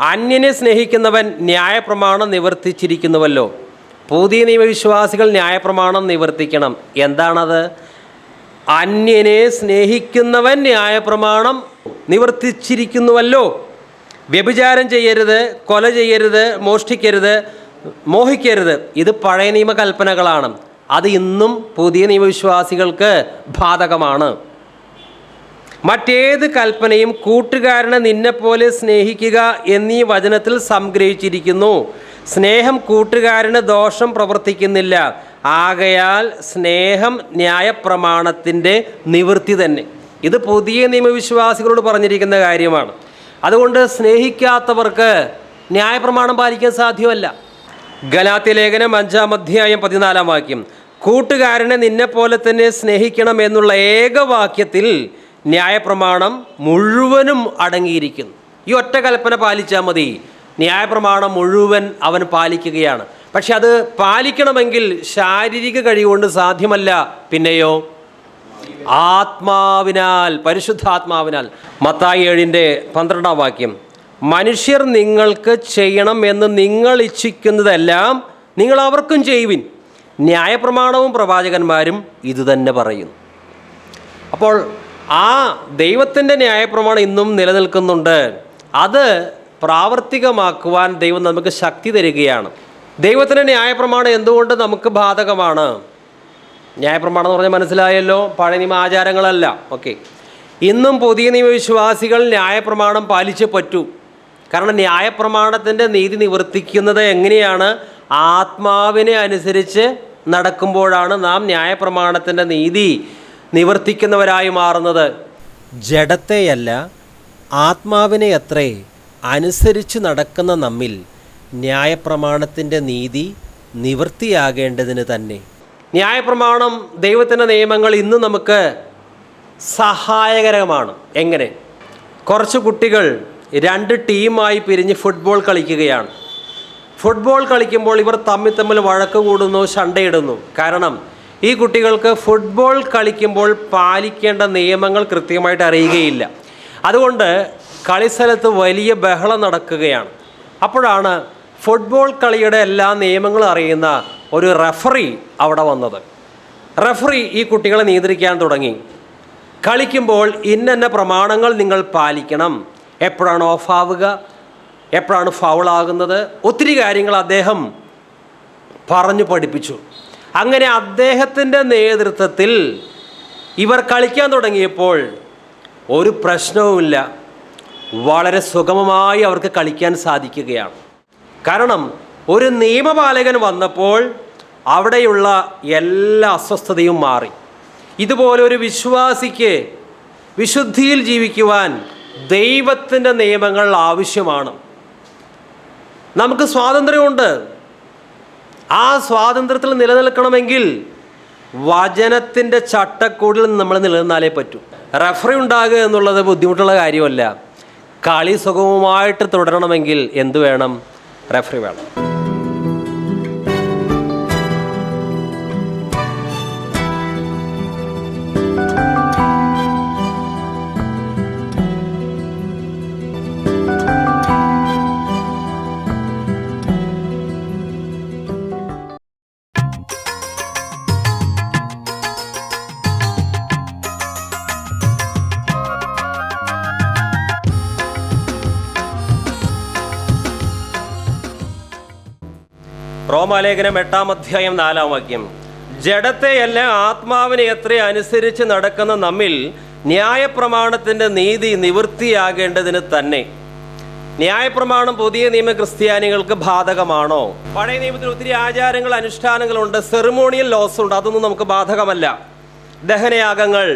അന്യനെ സ്നേഹിക്കുന്നവൻ ന്യായപ്രമാണം നിവർത്തിച്ചിരിക്കുന്നുവല്ലോ. പുതിയ നിയമവിശ്വാസികൾ ന്യായപ്രമാണം നിവർത്തിക്കണം. എന്താണത്? അന്യനെ സ്നേഹിക്കുന്നവൻ ന്യായപ്രമാണം നിവർത്തിച്ചിരിക്കുന്നുവല്ലോ. വ്യഭിചാരം ചെയ്യരുത്, കൊല ചെയ്യരുത്, മോഷ്ടിക്കരുത്, മോഹിക്കരുത്. ഇത് പഴയ നിയമ കൽപ്പനകളാണ്. അത് ഇന്നും പുതിയ നിയമവിശ്വാസികൾക്ക് ബാധകമാണ്. മറ്റേത് കൽപ്പനയും കൂട്ടുകാരനെ നിന്നെപ്പോലെ സ്നേഹിക്കുക എന്നീ വചനത്തിൽ സംഗ്രഹിച്ചിരിക്കുന്നു. സ്നേഹം കൂട്ടുകാരന് ദോഷം പ്രവർത്തിക്കുന്നില്ല. ആകയാൽ സ്നേഹം ന്യായപ്രമാണത്തിൻ്റെ നിവൃത്തി തന്നെ. ഇത് പുതിയ നിയമവിശ്വാസികളോട് പറഞ്ഞിരിക്കുന്ന കാര്യമാണ്. അതുകൊണ്ട് സ്നേഹിക്കാത്തവർക്ക് ന്യായപ്രമാണം പാലിക്കാൻ സാധ്യമല്ല. ഗലാത്യ ലേഖനം 5-ാം അധ്യായം 14-ാം വാക്യം, കൂട്ടുകാരനെ നിന്നെപ്പോലെ തന്നെ സ്നേഹിക്കണം എന്നുള്ള ഏകവാക്യത്തിൽ ന്യായപ്രമാണം മുഴുവനും അടങ്ങിയിരിക്കുന്നു. ഈ ഒറ്റ കൽപ്പന പാലിച്ചാൽ മതി. ന്യായപ്രമാണം മുഴുവൻ അവൻ പാലിക്കുകയാണ്. പക്ഷെ അത് പാലിക്കണമെങ്കിൽ ശാരീരിക കഴിവുകൊണ്ട് സാധ്യമല്ല. പിന്നെയോ ആത്മാവിനാൽ, പരിശുദ്ധാത്മാവിനാൽ. മത്തായി 7-ന്റെ 12-ാം വാക്യം, മനുഷ്യർ നിങ്ങൾക്ക് ചെയ്യണം എന്ന് നിങ്ങൾ ഇച്ഛിക്കുന്നതെല്ലാം നിങ്ങൾ അവർക്കും ചെയ്യുവിൻ. ന്യായപ്രമാണവും പ്രവാചകന്മാരും ഇതുതന്നെ പറയുന്നു. അപ്പോൾ ആ ദൈവത്തിൻ്റെ ന്യായപ്രമാണം ഇന്നും നിലനിൽക്കുന്നുണ്ട്. അത് പ്രാവർത്തികമാക്കുവാൻ ദൈവം നമുക്ക് ശക്തി തരികയാണ്. ദൈവത്തിൻ്റെ ന്യായപ്രമാണം എന്തുകൊണ്ട് നമുക്ക് ബാധകമാണ്? ന്യായപ്രമാണം എന്ന് പറഞ്ഞാൽ മനസ്സിലായല്ലോ, പഴയ നിയമ ആചാരങ്ങളല്ല. ഓക്കെ, ഇന്നും പുതിയ നിയമവിശ്വാസികൾ ന്യായപ്രമാണം പാലിച്ചേ പറ്റൂ. കാരണം ന്യായപ്രമാണത്തിൻ്റെ നീതി നിവർത്തിക്കുന്നത് എങ്ങനെയാണ്? ആത്മാവിനെ അനുസരിച്ച് നടക്കുമ്പോഴാണ് നാം ന്യായപ്രമാണത്തിൻ്റെ നീതി നിവർത്തിക്കുന്നവരായി മാറുന്നത്. ജഡത്തെയല്ല, ആത്മാവിനെ അത്രേ അനുസരിച്ച് നടക്കുന്ന നമ്മിൽ ന്യായപ്രമാണത്തിൻ്റെ നീതി നിവൃത്തിയാകേണ്ടതിന് തന്നെ. ന്യായപ്രമാണം, ദൈവത്തിൻ്റെ നിയമങ്ങൾ ഇന്ന് നമുക്ക് സഹായകരമാണ്. എങ്ങനെ? കുറച്ച് കുട്ടികൾ 2 ടീമായി പിരിഞ്ഞ് ഫുട്ബോൾ കളിക്കുകയാണ്. ഫുട്ബോൾ കളിക്കുമ്പോൾ ഇവർ തമ്മിൽ വഴക്ക് കൂടുന്നു, ശണ്ടയിടുന്നു. കാരണം ഈ കുട്ടികൾക്ക് ഫുട്ബോൾ കളിക്കുമ്പോൾ പാലിക്കേണ്ട നിയമങ്ങൾ കൃത്യമായിട്ട് അറിയുകയില്ല. അതുകൊണ്ട് കളിസ്ഥലത്ത് വലിയ ബഹളം നടക്കുകയാണ്. അപ്പോഴാണ് ഫുട്ബോൾ കളിയുടെ എല്ലാ നിയമങ്ങളും അറിയുന്ന ഒരു റഫറി അവിടെ വന്നത്. റഫറി ഈ കുട്ടികളെ നിയന്ത്രിക്കാൻ തുടങ്ങി. കളിക്കുമ്പോൾ ഇന്ന പ്രമാണങ്ങൾ നിങ്ങൾ പാലിക്കണം, എപ്പോഴാണ് ഓഫ് ആവുക, എപ്പോഴാണ് ഫൗളാകുന്നത്, ഒത്തിരി കാര്യങ്ങൾ അദ്ദേഹം പറഞ്ഞു പഠിപ്പിച്ചു. അങ്ങനെ അദ്ദേഹത്തിൻ്റെ നേതൃത്വത്തിൽ ഇവർ കളിക്കാൻ തുടങ്ങിയപ്പോൾ ഒരു പ്രശ്നവുമില്ല, വളരെ സുഗമമായി അവർക്ക് കളിക്കാൻ സാധിക്കുകയാണ്. കാരണം ഒരു നിയമപാലകൻ വന്നപ്പോൾ അവിടെയുള്ള എല്ലാ അസ്വസ്ഥതയും മാറി. ഇതുപോലെ ഒരു വിശ്വാസിക്ക് വിശുദ്ധിയിൽ ജീവിക്കുവാൻ ദൈവത്തിൻ്റെ നിയമങ്ങൾ ആവശ്യമാണ്. നമുക്ക് സ്വാതന്ത്ര്യമുണ്ട്. ആ സ്വാതന്ത്ര്യത്തിൽ നിലനിൽക്കണമെങ്കിൽ വചനത്തിൻ്റെ ചട്ടക്കൂടിൽ നമ്മൾ നിലനിന്നാലേ പറ്റൂ. റഫറി ഉണ്ടാകുക എന്നുള്ളത് ബുദ്ധിമുട്ടുള്ള കാര്യമല്ല. കളി സുഗമമായിട്ട് തുടരണമെങ്കിൽ എന്തു വേണം? റഫറി വേണം. റോമാലേഖനം 8-4 ജഡത്തെയല്ല ആത്മാവിനെ എത്ര അനുസരിച്ച് നടക്കുന്ന നമ്മിൽ ന്യായപ്രമാണത്തിൻ്റെ നീതി നിവൃത്തിയാകേണ്ടതിന് തന്നെ. ന്യായപ്രമാണം പുതിയ നിയമ ക്രിസ്ത്യാനികൾക്ക് ബാധകമാണോ? പഴയ നിയമത്തിൽ ഒത്തിരി ആചാരങ്ങൾ, അനുഷ്ഠാനങ്ങളുണ്ട്, സെറിമോണിയൽ ലോസ് ഉണ്ട്, അതൊന്നും നമുക്ക് ബാധകമല്ല. ദഹനയാഗങ്ങൾ,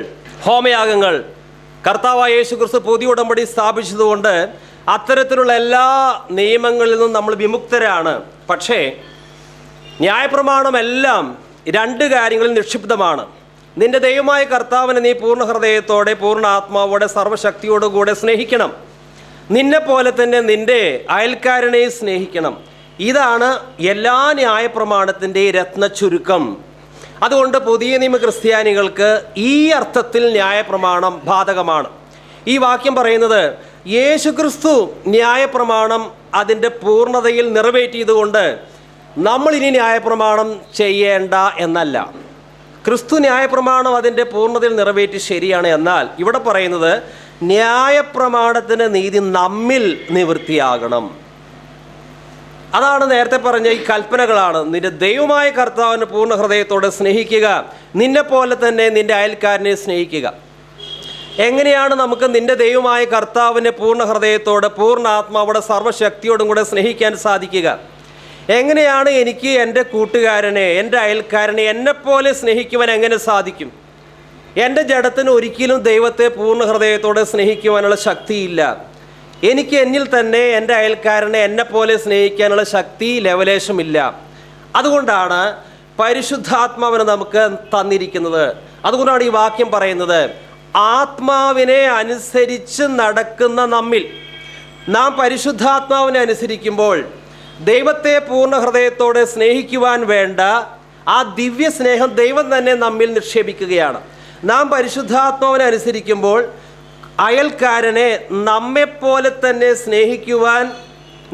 ഹോമയാഗങ്ങൾ കർത്താവായ യേശു ക്രിസ്തു പുതിയ ഉടമ്പടി സ്ഥാപിച്ചതുകൊണ്ട് അത്തരത്തിലുള്ള എല്ലാ നിയമങ്ങളിൽ നിന്നും നമ്മൾ വിമുക്തരാണ്. പക്ഷേ ന്യായപ്രമാണമെല്ലാം രണ്ട് കാര്യങ്ങളിൽ നിക്ഷിപ്തമാണ്. നിന്റെ ദൈവമായ കർത്താവിനെ നീ പൂർണ്ണ ഹൃദയത്തോടെ, പൂർണ്ണ ആത്മാവോടെ, സർവ്വശക്തിയോടുകൂടെ സ്നേഹിക്കണം. നിന്നെ പോലെ തന്നെ നിന്റെ അയൽക്കാരനെ സ്നേഹിക്കണം. ഇതാണ് എല്ലാ ന്യായപ്രമാണത്തിൻ്റെ രത്ന ചുരുക്കം. അതുകൊണ്ട് പുതിയ നിയമ ക്രിസ്ത്യാനികൾക്ക് ഈ അർത്ഥത്തിൽ ന്യായപ്രമാണം ബാധകമാണ്. ഈ വാക്യം പറയുന്നത് യേശുക്രിസ്തു ന്യായപ്രമാണം അതിൻ്റെ പൂർണ്ണതയിൽ നിറവേറ്റിയതുകൊണ്ട് നമ്മളിനി ന്യായപ്രമാണം ചെയ്യേണ്ട എന്നല്ല. ക്രിസ്തു ന്യായപ്രമാണം അതിൻ്റെ പൂർണ്ണതയിൽ നിറവേറ്റി ശരിയാണ്. എന്നാൽ ഇവിടെ പറയുന്നത് ന്യായപ്രമാണത്തിന് നീതി നമ്മിൽ നിവൃത്തിയാകണം. അതാണ് നേരത്തെ പറഞ്ഞ ഈ കൽപ്പനകളാണ്. നിന്റെ ദൈവമായ കർത്താവിനെ പൂർണ്ണ ഹൃദയത്തോടെ സ്നേഹിക്കുക, നിന്നെ പോലെ തന്നെ നിന്റെ അയൽക്കാരനെ സ്നേഹിക്കുക. എങ്ങനെയാണ് നമുക്ക് നിന്റെ ദൈവമായ കർത്താവിനെ പൂർണ്ണ ഹൃദയത്തോടെ, പൂർണ്ണ ആത്മാവോടെ, സർവ്വശക്തിയോടും കൂടെ സ്നേഹിക്കാൻ സാധിക്കുക? എങ്ങനെയാണ് എനിക്ക് എൻ്റെ കൂട്ടുകാരനെ, എൻ്റെ അയൽക്കാരനെ എന്നെപ്പോലെ സ്നേഹിക്കുവാൻ എങ്ങനെ സാധിക്കും? എൻ്റെ ജഡത്തിന് ഒരിക്കലും ദൈവത്തെ പൂർണ്ണ ഹൃദയത്തോടെ സ്നേഹിക്കുവാനുള്ള ശക്തിയില്ല. എനിക്ക് എന്നിൽ തന്നെ എൻ്റെ അയൽക്കാരനെ എന്നെപ്പോലെ സ്നേഹിക്കാനുള്ള ശക്തി ലവലേശമില്ല. അതുകൊണ്ടാണ് പരിശുദ്ധാത്മാവിനെ നമുക്ക് തന്നിരിക്കുന്നത്. അതുകൊണ്ടാണ് ഈ വാക്യം പറയുന്നത്, ആത്മാവിനെ അനുസരിച്ച് നടക്കുന്ന നമ്മിൽ. നാം പരിശുദ്ധാത്മാവിനെ അനുസരിക്കുമ്പോൾ ദൈവത്തെ പൂർണ്ണ ഹൃദയത്തോടെ സ്നേഹിക്കുവാൻ വേണ്ട ആ ദിവ്യ സ്നേഹം ദൈവം തന്നെ നമ്മിൽ നിക്ഷേപിക്കുകയാണ്. നാം പരിശുദ്ധാത്മാവിനെ അനുസരിക്കുമ്പോൾ അയൽക്കാരനെ നമ്മെപ്പോലെ തന്നെ സ്നേഹിക്കുവാൻ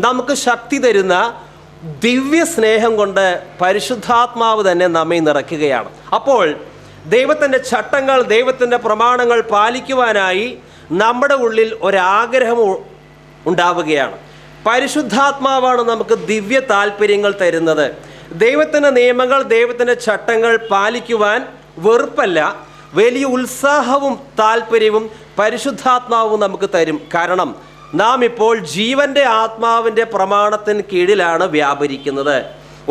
നമുക്ക് ശക്തി തരുന്ന ദിവ്യ സ്നേഹം കൊണ്ട് പരിശുദ്ധാത്മാവ് തന്നെ നമ്മെ നിറയ്ക്കുകയാണ്. അപ്പോൾ ദൈവത്തിൻ്റെ ചട്ടങ്ങൾ, ദൈവത്തിൻ്റെ പ്രമാണങ്ങൾ പാലിക്കുവാനായി നമ്മുടെ ഉള്ളിൽ ഒരാഗ്രഹം ഉണ്ടാവുകയാണ്. പരിശുദ്ധാത്മാവാണ് നമുക്ക് ദിവ്യ താല്പര്യങ്ങൾ തരുന്നത്. ദൈവത്തിൻ്റെ നിയമങ്ങൾ, ദൈവത്തിൻ്റെ ചട്ടങ്ങൾ പാലിക്കുവാൻ വെറുപ്പല്ല, വലിയ ഉത്സാഹവും താല്പര്യവും പരിശുദ്ധാത്മാവും നമുക്ക് തരും. കാരണം നാം ഇപ്പോൾ ജീവൻ്റെ ആത്മാവിൻ്റെ പ്രമാണത്തിന് കീഴിലാണ് വ്യാപരിക്കുന്നത്.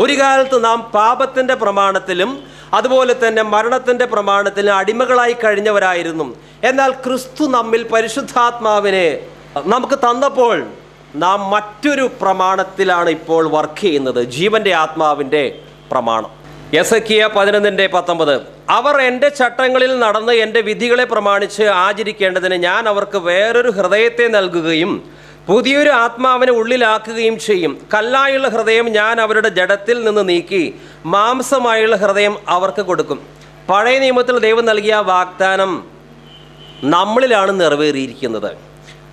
ഒരു കാലത്ത് നാം പാപത്തിൻ്റെ പ്രമാണത്തിലും അതുപോലെ തന്നെ മരണത്തിൻ്റെ പ്രമാണത്തിലും അടിമകളായി കഴിഞ്ഞവരായിരുന്നു. എന്നാൽ ക്രിസ്തു നമ്മിൽ പരിശുദ്ധാത്മാവിനെ നമുക്ക് തന്നപ്പോൾ നാം മറ്റൊരു പ്രമാണത്തിലാണ് ഇപ്പോൾ വർക്ക് ചെയ്യുന്നത്, ജീവൻ്റെ ആത്മാവിൻ്റെ പ്രമാണം. യെസക്കിയ 11:19 അവർ എൻ്റെ ചട്ടങ്ങളിൽ നടന്ന് എൻ്റെ വിധികളെ പ്രമാണിച്ച് ആചരിക്കേണ്ടതിന് ഞാൻ അവർക്ക് വേറൊരു ഹൃദയത്തെ നൽകുകയും പുതിയൊരു ആത്മാവിനെ ഉള്ളിലാക്കുകയും ചെയ്യും. കല്ലായുള്ള ഹൃദയം ഞാൻ അവരുടെ ജഡത്തിൽ നിന്ന് നീക്കി മാംസമായുള്ള ഹൃദയം അവർക്ക് കൊടുക്കും. പഴയ നിയമത്തിൽ ദൈവം നൽകിയ വാഗ്ദാനം നമ്മളിലാണ് നിറവേറിയിരിക്കുന്നത്.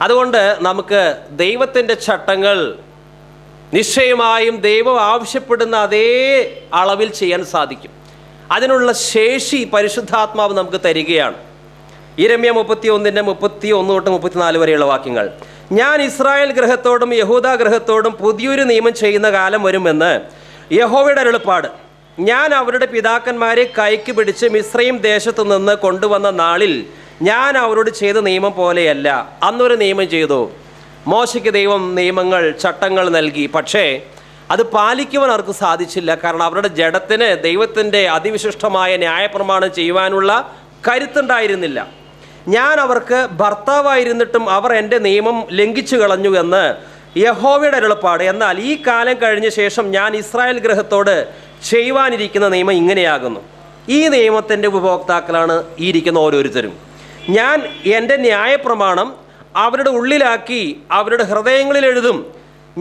അതുകൊണ്ട് നമുക്ക് ദൈവത്തിൻ്റെ ചട്ടങ്ങൾ നിശ്ചയമായും ദൈവം ആവശ്യപ്പെടുന്ന അതേ അളവിൽ ചെയ്യാൻ സാധിക്കും. അതിനുള്ള ശേഷി പരിശുദ്ധാത്മാവ് നമുക്ക് തരികയാണ്. യിരെമ്യ 31:31-34 വരെയുള്ള വാക്യങ്ങൾ. ഞാൻ ഇസ്രായേൽ ഗൃഹത്തോടും യഹൂദ ഗൃഹത്തോടും പുതിയൊരു നിയമം ചെയ്യുന്ന കാലം വരുമെന്ന് യഹോവയുടെ അരുളപ്പാട്. ഞാൻ അവരുടെ പിതാക്കന്മാരെ കൈക്ക് പിടിച്ച് മിസ്രയീം ദേശത്തു നിന്ന് കൊണ്ടുവന്ന നാളിൽ ഞാൻ അവരോട് ചെയ്ത നിയമം പോലെയല്ല. അന്നൊരു നിയമം ചെയ്തു. മോശയ്ക്ക് ദൈവം നിയമങ്ങൾ, ചട്ടങ്ങൾ നൽകി. പക്ഷേ അത് പാലിക്കുവാൻ അവർക്ക് സാധിച്ചില്ല. കാരണം അവരുടെ ജഡത്തിന് ദൈവത്തിൻ്റെ അതിവിശിഷ്ടമായ ന്യായപ്രമാണം ചെയ്യുവാനുള്ള കരുത്തുണ്ടായിരുന്നില്ല. ഞാൻ അവർക്ക് ഭർത്താവായിരുന്നിട്ടും അവർ എൻ്റെ നിയമം ലംഘിച്ചു കളഞ്ഞു എന്ന് യഹോവയുടെ അരുളപ്പാട്. എന്നാൽ ഈ കാലം കഴിഞ്ഞ ശേഷം ഞാൻ ഇസ്രായേൽ ഗൃഹത്തോട് ചെയ്യുവാനിരിക്കുന്ന നിയമം ഇങ്ങനെയാകുന്നു. ഈ നിയമത്തിൻ്റെ ഉപഭോക്താക്കളാണ് ഈ ഇരിക്കുന്ന ഓരോരുത്തരും. ഞാൻ എൻ്റെ ന്യായപ്രമാണം അവരുടെ ഉള്ളിലാക്കി അവരുടെ ഹൃദയങ്ങളിൽ എഴുതും.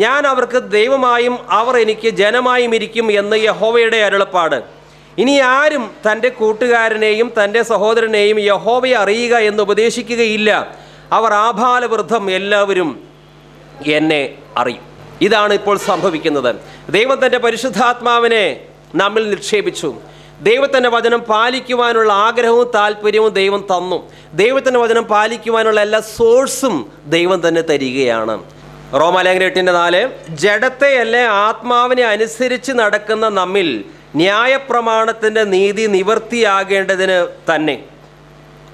ഞാൻ അവർക്ക് ദൈവമായും അവർ എനിക്ക് ജനമായും ഇരിക്കും എന്ന് യഹോവയുടെ അരുളപ്പാട്. ഇനി ആരും തൻ്റെ കൂട്ടുകാരനെയും തൻ്റെ സഹോദരനെയും യഹോവയെ അറിയുക എന്ന് ഉപദേശിക്കുകയില്ല. അവർ ആഭാലവൃദ്ധം എല്ലാവരും എന്നെ അറിയും. ഇതാണ് ഇപ്പോൾ സംഭവിക്കുന്നത്. ദൈവം തൻ്റെ പരിശുദ്ധാത്മാവിനെ നമ്മിൽ നിക്ഷേപിച്ചു. ദൈവത്തിൻ്റെ വചനം പാലിക്കുവാനുള്ള ആഗ്രഹവും താല്പര്യവും ദൈവം തന്നു. ദൈവത്തിൻ്റെ വചനം പാലിക്കുവാനുള്ള എല്ലാ സോഴ്സും ദൈവം തന്നെ തരികയാണ്. റോമാലേഖനം 8:4 ജഡത്തെയല്ലേ ആത്മാവിനെ അനുസരിച്ച് നടക്കുന്ന നമ്മിൽ ന്യായപ്രമാണത്തിൻ്റെ നീതി നിവൃത്തിയാകേണ്ടതിന് തന്നെ.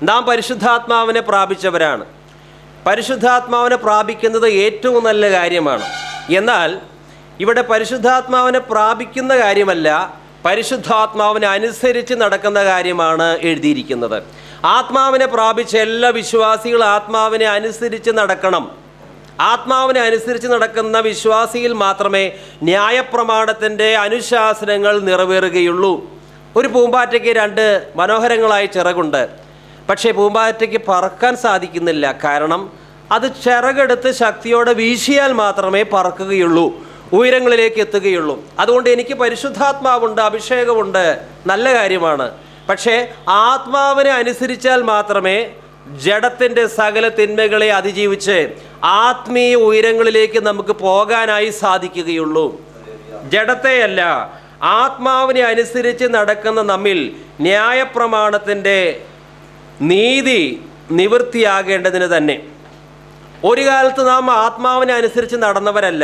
നാം പരിശുദ്ധാത്മാവിനെ പ്രാപിച്ചവരാണ്. പരിശുദ്ധാത്മാവിനെ പ്രാപിക്കുന്നത് ഏറ്റവും നല്ല കാര്യമാണ്. എന്നാൽ ഇവിടെ പരിശുദ്ധാത്മാവിനെ പ്രാപിക്കുന്ന കാര്യമല്ല, പരിശുദ്ധാത്മാവിനെ അനുസരിച്ച് നടക്കുന്ന കാര്യമാണ് എഴുതിയിരിക്കുന്നത്. ആത്മാവിനെ പ്രാപിച്ച എല്ലാ വിശ്വാസികളും ആത്മാവിനെ അനുസരിച്ച് നടക്കണം. ആത്മാവിനെ അനുസരിച്ച് നടക്കുന്ന വിശ്വാസിയിൽ മാത്രമേ ന്യായപ്രമാണത്തിൻ്റെ അനുശാസനങ്ങൾ നിറവേറുകയുള്ളൂ. ഒരു പൂമ്പാറ്റയ്ക്ക് 2 മനോഹരങ്ങളായ ചിറകുണ്ട്. പക്ഷേ പൂമ്പാറ്റയ്ക്ക് പറക്കാൻ സാധിക്കുന്നില്ല. കാരണം അത് ചിറകെടുത്ത് ശക്തിയോടെ വീശിയാൽ മാത്രമേ പറക്കുകയുള്ളൂ, ഉയരങ്ങളിലേക്ക് എത്തുകയുള്ളൂ. അതുകൊണ്ട് എനിക്ക് പരിശുദ്ധാത്മാവുണ്ട്, അഭിഷേകമുണ്ട്, നല്ല കാര്യമാണ്. പക്ഷേ ആത്മാവിനെ അനുസരിച്ചാൽ മാത്രമേ ജഡത്തിൻ്റെ സകല തിന്മകളെ അതിജീവിച്ച് ആത്മീയ ഉയരങ്ങളിലേക്ക് നമുക്ക് പോകാനായി സാധിക്കുകയുള്ളൂ. ജഡത്തെയല്ല ആത്മാവിനെ അനുസരിച്ച് നടക്കുന്ന നമ്മിൽ ന്യായപ്രമാണത്തിൻ്റെ നീതി നിവൃത്തിയാകേണ്ടതിന് തന്നെ. ഒരു കാലത്ത് നാം ആത്മാവിനെ അനുസരിച്ച് നടന്നവരല്ല.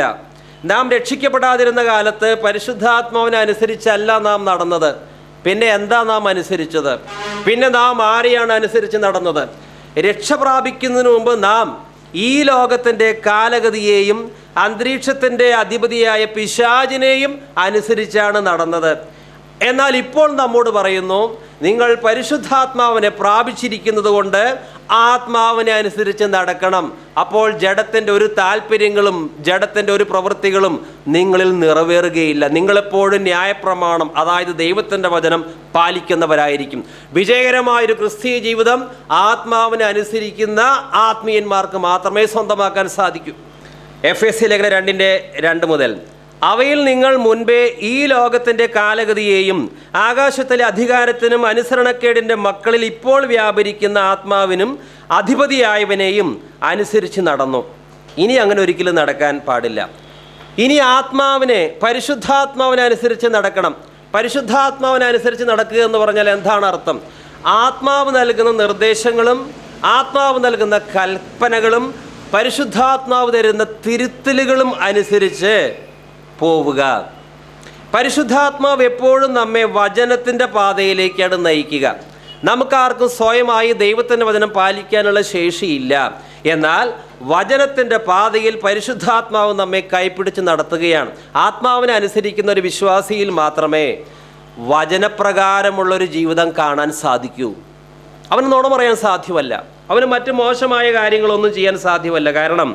നാം രക്ഷിക്കപ്പെടാതിരുന്ന കാലത്ത് പരിശുദ്ധാത്മാവിനെ അനുസരിച്ചല്ല നാം നടന്നത്. പിന്നെ എന്താ നാം അനുസരിച്ചത്? പിന്നെ നാം ആരെയാണ് അനുസരിച്ച് നടന്നത്? രക്ഷ പ്രാപിക്കുന്നതിന് മുമ്പ് നാം ഈ ലോകത്തിൻ്റെ കാലഗതിയെയും അന്തരീക്ഷത്തിൻ്റെ അധിപതിയായ പിശാചിനെയും അനുസരിച്ചാണ് നടന്നത്. എന്നാൽ ഇപ്പോൾ നമ്മോട് പറയുന്നു, നിങ്ങൾ പരിശുദ്ധാത്മാവിനെ പ്രാപിച്ചിരിക്കുന്നത് കൊണ്ട് ആത്മാവിനെ അനുസരിച്ച് നടക്കണം. അപ്പോൾ ജഡത്തിൻ്റെ ഒരു താല്പര്യങ്ങളും ജഡത്തിൻ്റെ ഒരു പ്രവൃത്തികളും നിങ്ങളിൽ നിറവേറുകയില്ല. നിങ്ങളെപ്പോഴും ന്യായപ്രമാണം, അതായത് ദൈവത്തിൻ്റെ വചനം പാലിക്കുന്നവരായിരിക്കും. വിജയകരമായൊരു ക്രിസ്തീയ ജീവിതം ആത്മാവിനെ അനുസരിക്കുന്ന ആത്മീയന്മാർക്ക് മാത്രമേ സ്വന്തമാക്കാൻ സാധിക്കൂ. എഫെസ്യ ലേഖനം 2:2 മുതൽ അവയിൽ നിങ്ങൾ മുൻപേ ഈ ലോകത്തിൻ്റെ കാലഗതിയെയും ആകാശത്തിലെ അധികാരത്തിനും അനുസരണക്കേടിൻ്റെ മക്കളിൽ ഇപ്പോൾ വ്യാപരിക്കുന്ന ആത്മാവിനും അധിപതിയായവനെയും അനുസരിച്ച് നടന്നു. ഇനി അങ്ങനെ ഒരിക്കലും നടക്കാൻ പാടില്ല. ഇനി ആത്മാവിനെ, പരിശുദ്ധാത്മാവിനെ അനുസരിച്ച് നടക്കണം. പരിശുദ്ധാത്മാവിനെ അനുസരിച്ച് നടക്കുക എന്ന് പറഞ്ഞാൽ എന്താണ് അർത്ഥം? ആത്മാവ് നൽകുന്ന നിർദ്ദേശങ്ങളും ആത്മാവ് നൽകുന്ന കൽപ്പനകളും പരിശുദ്ധാത്മാവ് തരുന്ന തിരുത്തലുകളും അനുസരിച്ച് പോവുക. പരിശുദ്ധാത്മാവ് എപ്പോഴും നമ്മെ വചനത്തിൻ്റെ പാതയിലേക്കാണ് നയിക്കുക. നമുക്കാർക്കും സ്വയമായി ദൈവത്തിൻ്റെ വചനം പാലിക്കാനുള്ള ശേഷിയില്ല. എന്നാൽ വചനത്തിൻ്റെ പാതയിൽ പരിശുദ്ധാത്മാവ് നമ്മെ കൈപ്പിടിച്ച് നടത്തുകയാണ്. ആത്മാവിനെ അനുസരിക്കുന്ന ഒരു വിശ്വാസിയിൽ മാത്രമേ വചനപ്രകാരമുള്ളൊരു ജീവിതം കാണാൻ സാധിക്കൂ. അവന് നുണ പറയാൻ സാധ്യമല്ല. അവന് മറ്റ് മോശമായ കാര്യങ്ങളൊന്നും ചെയ്യാൻ സാധ്യമല്ല. കാരണം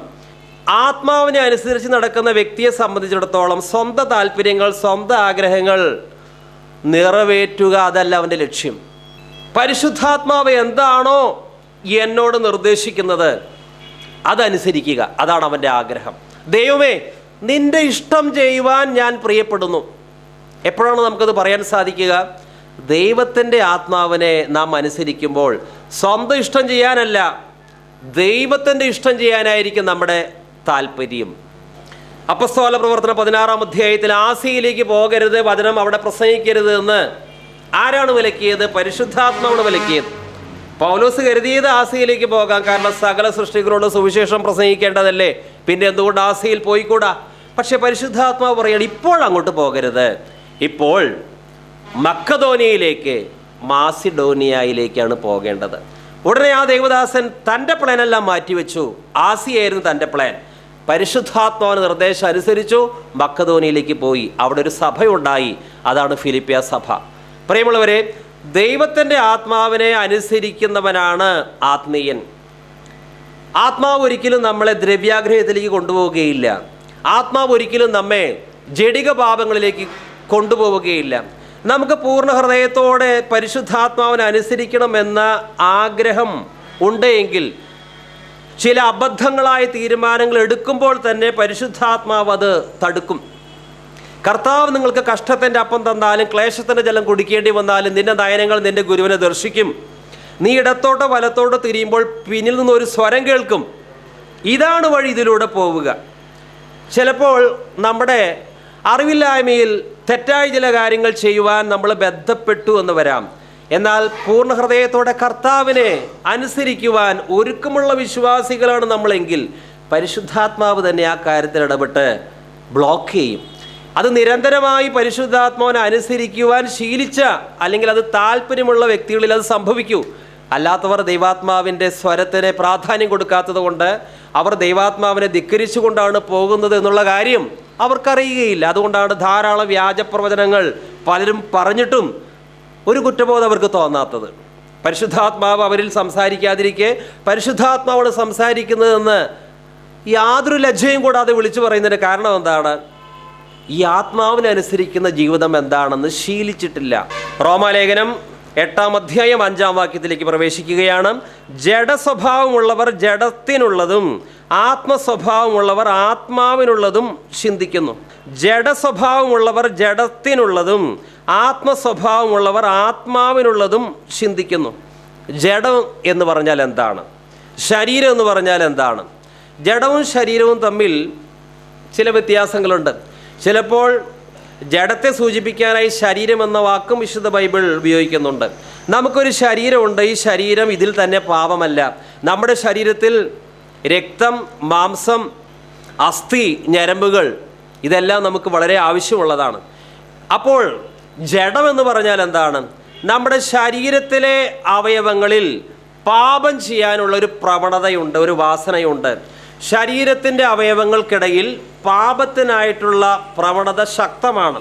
ആത്മാവിനെ അനുസരിച്ച് നടക്കുന്ന വ്യക്തിയെ സംബന്ധിച്ചിടത്തോളം സ്വന്തം താല്പര്യങ്ങൾ, സ്വന്തം ആഗ്രഹങ്ങൾ നിറവേറ്റുക, അതല്ല അവൻ്റെ ലക്ഷ്യം. പരിശുദ്ധാത്മാവ് എന്താണോ എന്നോട് നിർദ്ദേശിക്കുന്നത് അതനുസരിക്കുക, അതാണ് അവൻ്റെ ആഗ്രഹം. ദൈവമേ, നിൻ്റെ ഇഷ്ടം ചെയ്യുവാൻ ഞാൻ പ്രിയപ്പെടുന്നു. എപ്പോഴാണ് നമുക്കത് പറയാൻ സാധിക്കുക? ദൈവത്തിൻ്റെ ആത്മാവിനെ നാം അനുസരിക്കുമ്പോൾ സ്വന്തം ഇഷ്ടം ചെയ്യാനല്ല, ദൈവത്തിൻ്റെ ഇഷ്ടം ചെയ്യാനായിരിക്കും നമ്മുടെ താല്പര്യം. അപ്പസ്തോല പ്രവർത്തനം 16-ാം അധ്യായത്തിൽ ആസിയയിലേക്ക് പോകരുത്, വചനം അവിടെ പ്രസംഗിക്കരുത് എന്ന് ആരാണ് വിലക്കിയത്? പരിശുദ്ധാത്മാവാണ് വിലക്കിയത്. പൗലോസ് കരുതിയത് ആസിയയിലേക്ക് പോകാം, കാരണം സകല സൃഷ്ടികളോട് സുവിശേഷം പ്രസംഗിക്കേണ്ടതല്ലേ, പിന്നെ എന്തുകൊണ്ട് ആസിയയിൽ പോയിക്കൂടാ? പക്ഷെ പരിശുദ്ധാത്മാവ് പറയാണ്, ഇപ്പോൾ അങ്ങോട്ട് പോകരുത്, ഇപ്പോൾ മക്കദോനിയയിലേക്ക്, മാസിഡോനിയയിലേക്കാണ് പോകേണ്ടത്. ഉടനെ ആ ദേവദാസൻ തൻ്റെ പ്ലാനെല്ലാം മാറ്റിവെച്ചു. ആസിയായിരുന്നു തൻ്റെ പ്ലാൻ. പരിശുദ്ധാത്മാവിന് നിർദ്ദേശം അനുസരിച്ചു മക്കദോനിയയിലേക്ക് പോയി. അവിടെ ഒരു സഭയുണ്ടായി, അതാണ് ഫിലിപ്പിയ സഭ. പ്രിയമുള്ളവരെ, ദൈവത്തിൻ്റെ ആത്മാവിനെ അനുസരിക്കുന്നവനാണ് ആത്മീയൻ. ആത്മാവ് ഒരിക്കലും നമ്മളെ ദ്രവ്യാഗ്രഹത്തിലേക്ക് കൊണ്ടുപോവുകയില്ല. ആത്മാവ് ഒരിക്കലും നമ്മെ ജഡിക പാപങ്ങളിലേക്ക് കൊണ്ടുപോവുകയില്ല. നമുക്ക് പൂർണ്ണ ഹൃദയത്തോടെ പരിശുദ്ധാത്മാവിനെ അനുസരിക്കണമെന്ന ആഗ്രഹം ഉണ്ടെങ്കിൽ ചില അബദ്ധങ്ങളായ തീരുമാനങ്ങൾ എടുക്കുമ്പോൾ തന്നെ പരിശുദ്ധാത്മാവ് അത് തടുക്കും. കർത്താവ് നിങ്ങൾക്ക് കഷ്ടത്തിൻ്റെ അപ്പം തന്നാലും ക്ലേശത്തിൻ്റെ ജലം കുടിക്കേണ്ടി വന്നാലും നിന്റെ നയനങ്ങൾ നിന്റെ ഗുരുവിനെ ദർശിക്കും. നീ ഇടത്തോട്ടോ വലത്തോട്ടോ തിരിയുമ്പോൾ പിന്നിൽ നിന്നൊരു സ്വരം കേൾക്കും, ഇതാണ് വഴി, ഇതിലൂടെ പോവുക. ചിലപ്പോൾ നമ്മുടെ അറിവില്ലായ്മയിൽ തെറ്റായ ചില കാര്യങ്ങൾ ചെയ്യുവാൻ നമ്മൾ ബന്ധപ്പെട്ടു എന്ന് വരാം. എന്നാൽ പൂർണ്ണ ഹൃദയത്തോടെ കർത്താവിനെ അനുസരിക്കുവാൻ ഒരുക്കമുള്ള വിശ്വാസികളാണ് നമ്മളെങ്കിൽ പരിശുദ്ധാത്മാവ് തന്നെ ആ കാര്യത്തിൽ ഇടപെട്ട് ബ്ലോക്ക് ചെയ്യും. അത് നിരന്തരമായി പരിശുദ്ധാത്മാവിനെ അനുസരിക്കുവാൻ ശീലിച്ച അല്ലെങ്കിൽ അത് താല്പര്യമുള്ള വ്യക്തികളിൽ അത് സംഭവിക്കൂ. അല്ലാത്തവർ ദൈവാത്മാവിൻ്റെ സ്വരത്തിന് പ്രാധാന്യം കൊടുക്കാത്തത് കൊണ്ട്, അവർ ദൈവാത്മാവിനെ ധിക്കരിച്ചുകൊണ്ടാണ് പോകുന്നത് എന്നുള്ള കാര്യം അവർക്കറിയുകയില്ല. അതുകൊണ്ടാണ് ധാരാളം വ്യാജപ്രവചനങ്ങൾ പലരും പറഞ്ഞിട്ടും ഒരു കുറ്റബോധം അവർക്ക് തോന്നാത്തത്. പരിശുദ്ധാത്മാവ് അവരിൽ സംസാരിക്കാതിരിക്കെ പരിശുദ്ധാത്മാവോട് സംസാരിക്കുന്നതെന്ന് യാതൊരു ലജ്ജയും കൂടാതെ വിളിച്ചു പറയുന്നതിന് കാരണം എന്താണ്? ഈ ആത്മാവിനനുസരിക്കുന്ന ജീവിതം എന്താണെന്ന് ശീലിച്ചിട്ടില്ല. റോമാലേഖനം 8-ാം അധ്യായം 5-ാം വാക്യത്തിലേക്ക് പ്രവേശിക്കുകയാണ്. ജഡസ്വഭാവമുള്ളവർ ജഡത്തിനുള്ളതും ആത്മസ്വഭാവമുള്ളവർ ആത്മാവിനുള്ളതും ചിന്തിക്കുന്നു. ജഡസ്വഭാവമുള്ളവർ ജഡത്തിനുള്ളതും ആത്മസ്വഭാവമുള്ളവർ ആത്മാവിനുള്ളതും ചിന്തിക്കുന്നു. ജഡം എന്ന് പറഞ്ഞാൽ എന്താണ്? ശരീരം എന്ന് പറഞ്ഞാൽ എന്താണ്? ജഡവും ശരീരവും തമ്മിൽ ചില വ്യത്യാസങ്ങളുണ്ട്. ചിലപ്പോൾ ജഡത്തെ സൂചിപ്പിക്കാനായി ശരീരം എന്ന വാക്കും വിശുദ്ധ ബൈബിൾ ഉപയോഗിക്കുന്നുണ്ട്. നമുക്കൊരു ശരീരമുണ്ട്. ഈ ശരീരം ഇതിൽ തന്നെ പാപമല്ല. നമ്മുടെ ശരീരത്തിൽ രക്തം, മാംസം, അസ്ഥി, ഞരമ്പുകൾ ഇതെല്ലാം നമുക്ക് വളരെ ആവശ്യമുള്ളതാണ്. അപ്പോൾ ജഡം എന്ന് പറഞ്ഞാൽ എന്താണ്? നമ്മുടെ ശരീരത്തിലെ അവയവങ്ങളിൽ പാപം ചെയ്യാനുള്ള ഒരു പ്രവണതയുണ്ട്, ഒരു വാസനയുണ്ട്. ശരീരത്തിൻ്റെ അവയവങ്ങൾക്കിടയിൽ പാപത്തിനായിട്ടുള്ള പ്രവണത ശക്തമാണ്.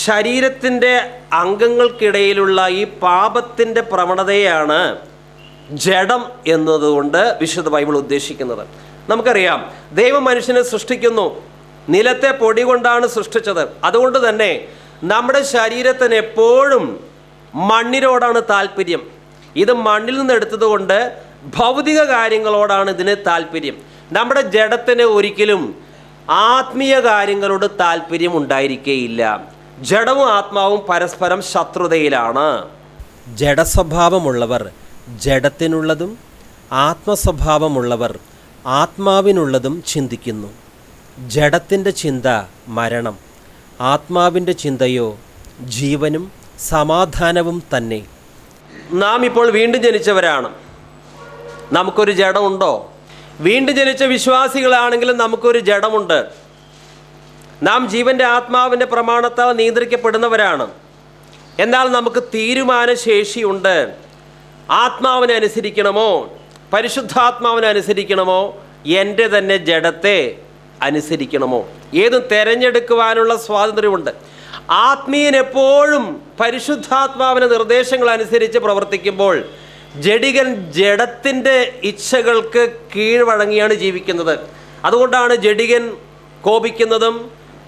ശരീരത്തിൻ്റെ അംഗങ്ങൾക്കിടയിലുള്ള ഈ പാപത്തിൻ്റെ പ്രവണതയാണ് ജഡം എന്നതുകൊണ്ട് വിശുദ്ധ ബൈബിൾ ഉദ്ദേശിക്കുന്നത്. നമുക്കറിയാം, ദൈവം മനുഷ്യനെ സൃഷ്ടിക്കുന്നു. നിലത്തെ പൊടി കൊണ്ടാണ് സൃഷ്ടിച്ചത്. അതുകൊണ്ട് തന്നെ നമ്മുടെ ശരീരത്തിന് എപ്പോഴും മണ്ണിനോടാണ് താല്പര്യം. ഇത് മണ്ണിൽ നിന്ന് എടുത്തതുകൊണ്ട് ഭൗതിക കാര്യങ്ങളോടാണ് ഇതിന് താല്പര്യം. നമ്മുടെ ജഡത്തിന് ഒരിക്കലും ആത്മീയ കാര്യങ്ങളോട് താല്പര്യം ഉണ്ടായിരിക്കുകയില്ല. ജഡവും ആത്മാവും പരസ്പരം ശത്രുതയിലാണ്. ജഡസ്വഭാവമുള്ളവർ ജഡത്തിനുള്ളതും ആത്മസ്വഭാവമുള്ളവർ ആത്മാവിനുള്ളതും ചിന്തിക്കുന്നു. ജഡത്തിൻ്റെ ചിന്ത മരണം, ആത്മാവിൻ്റെ ചിന്തയോ ജീവനും സമാധാനവും തന്നെ. നാം ഇപ്പോൾ വീണ്ടും ജനിച്ചവരാണ്. നമുക്കൊരു ജഡമുണ്ടോ? വീണ്ടും ജനിച്ച വിശ്വാസികളാണെങ്കിലും നമുക്കൊരു ജഡമുണ്ട്. നാം ജീവൻ്റെ ആത്മാവിൻ്റെ പ്രമാണത്താൽ നിയന്ത്രിക്കപ്പെടുന്നവരാണ്. എന്നാൽ നമുക്ക് തീരുമാനശേഷിയുണ്ട്. ആത്മാവിനെ അനുസരിക്കണമോ പരിശുദ്ധാത്മാവിനെ അനുസരിക്കണമോ എൻ്റെ തന്നെ ജഡത്തെ അനുസരിക്കണമോ? ഏതും തിരഞ്ഞെടുക്കുവാനുള്ള സ്വാതന്ത്ര്യമുണ്ട്. ആത്മീയൻ എപ്പോഴും പരിശുദ്ധാത്മാവിൻ്റെ നിർദ്ദേശങ്ങൾ അനുസരിച്ച് പ്രവർത്തിക്കുമ്പോൾ ജഡികൻ ജഡത്തിൻ്റെ ഇച്ഛകൾക്ക് കീഴ്വഴങ്ങിയാണ് ജീവിക്കുന്നത്. അതുകൊണ്ടാണ് ജഡികൻ കോപിക്കുന്നതും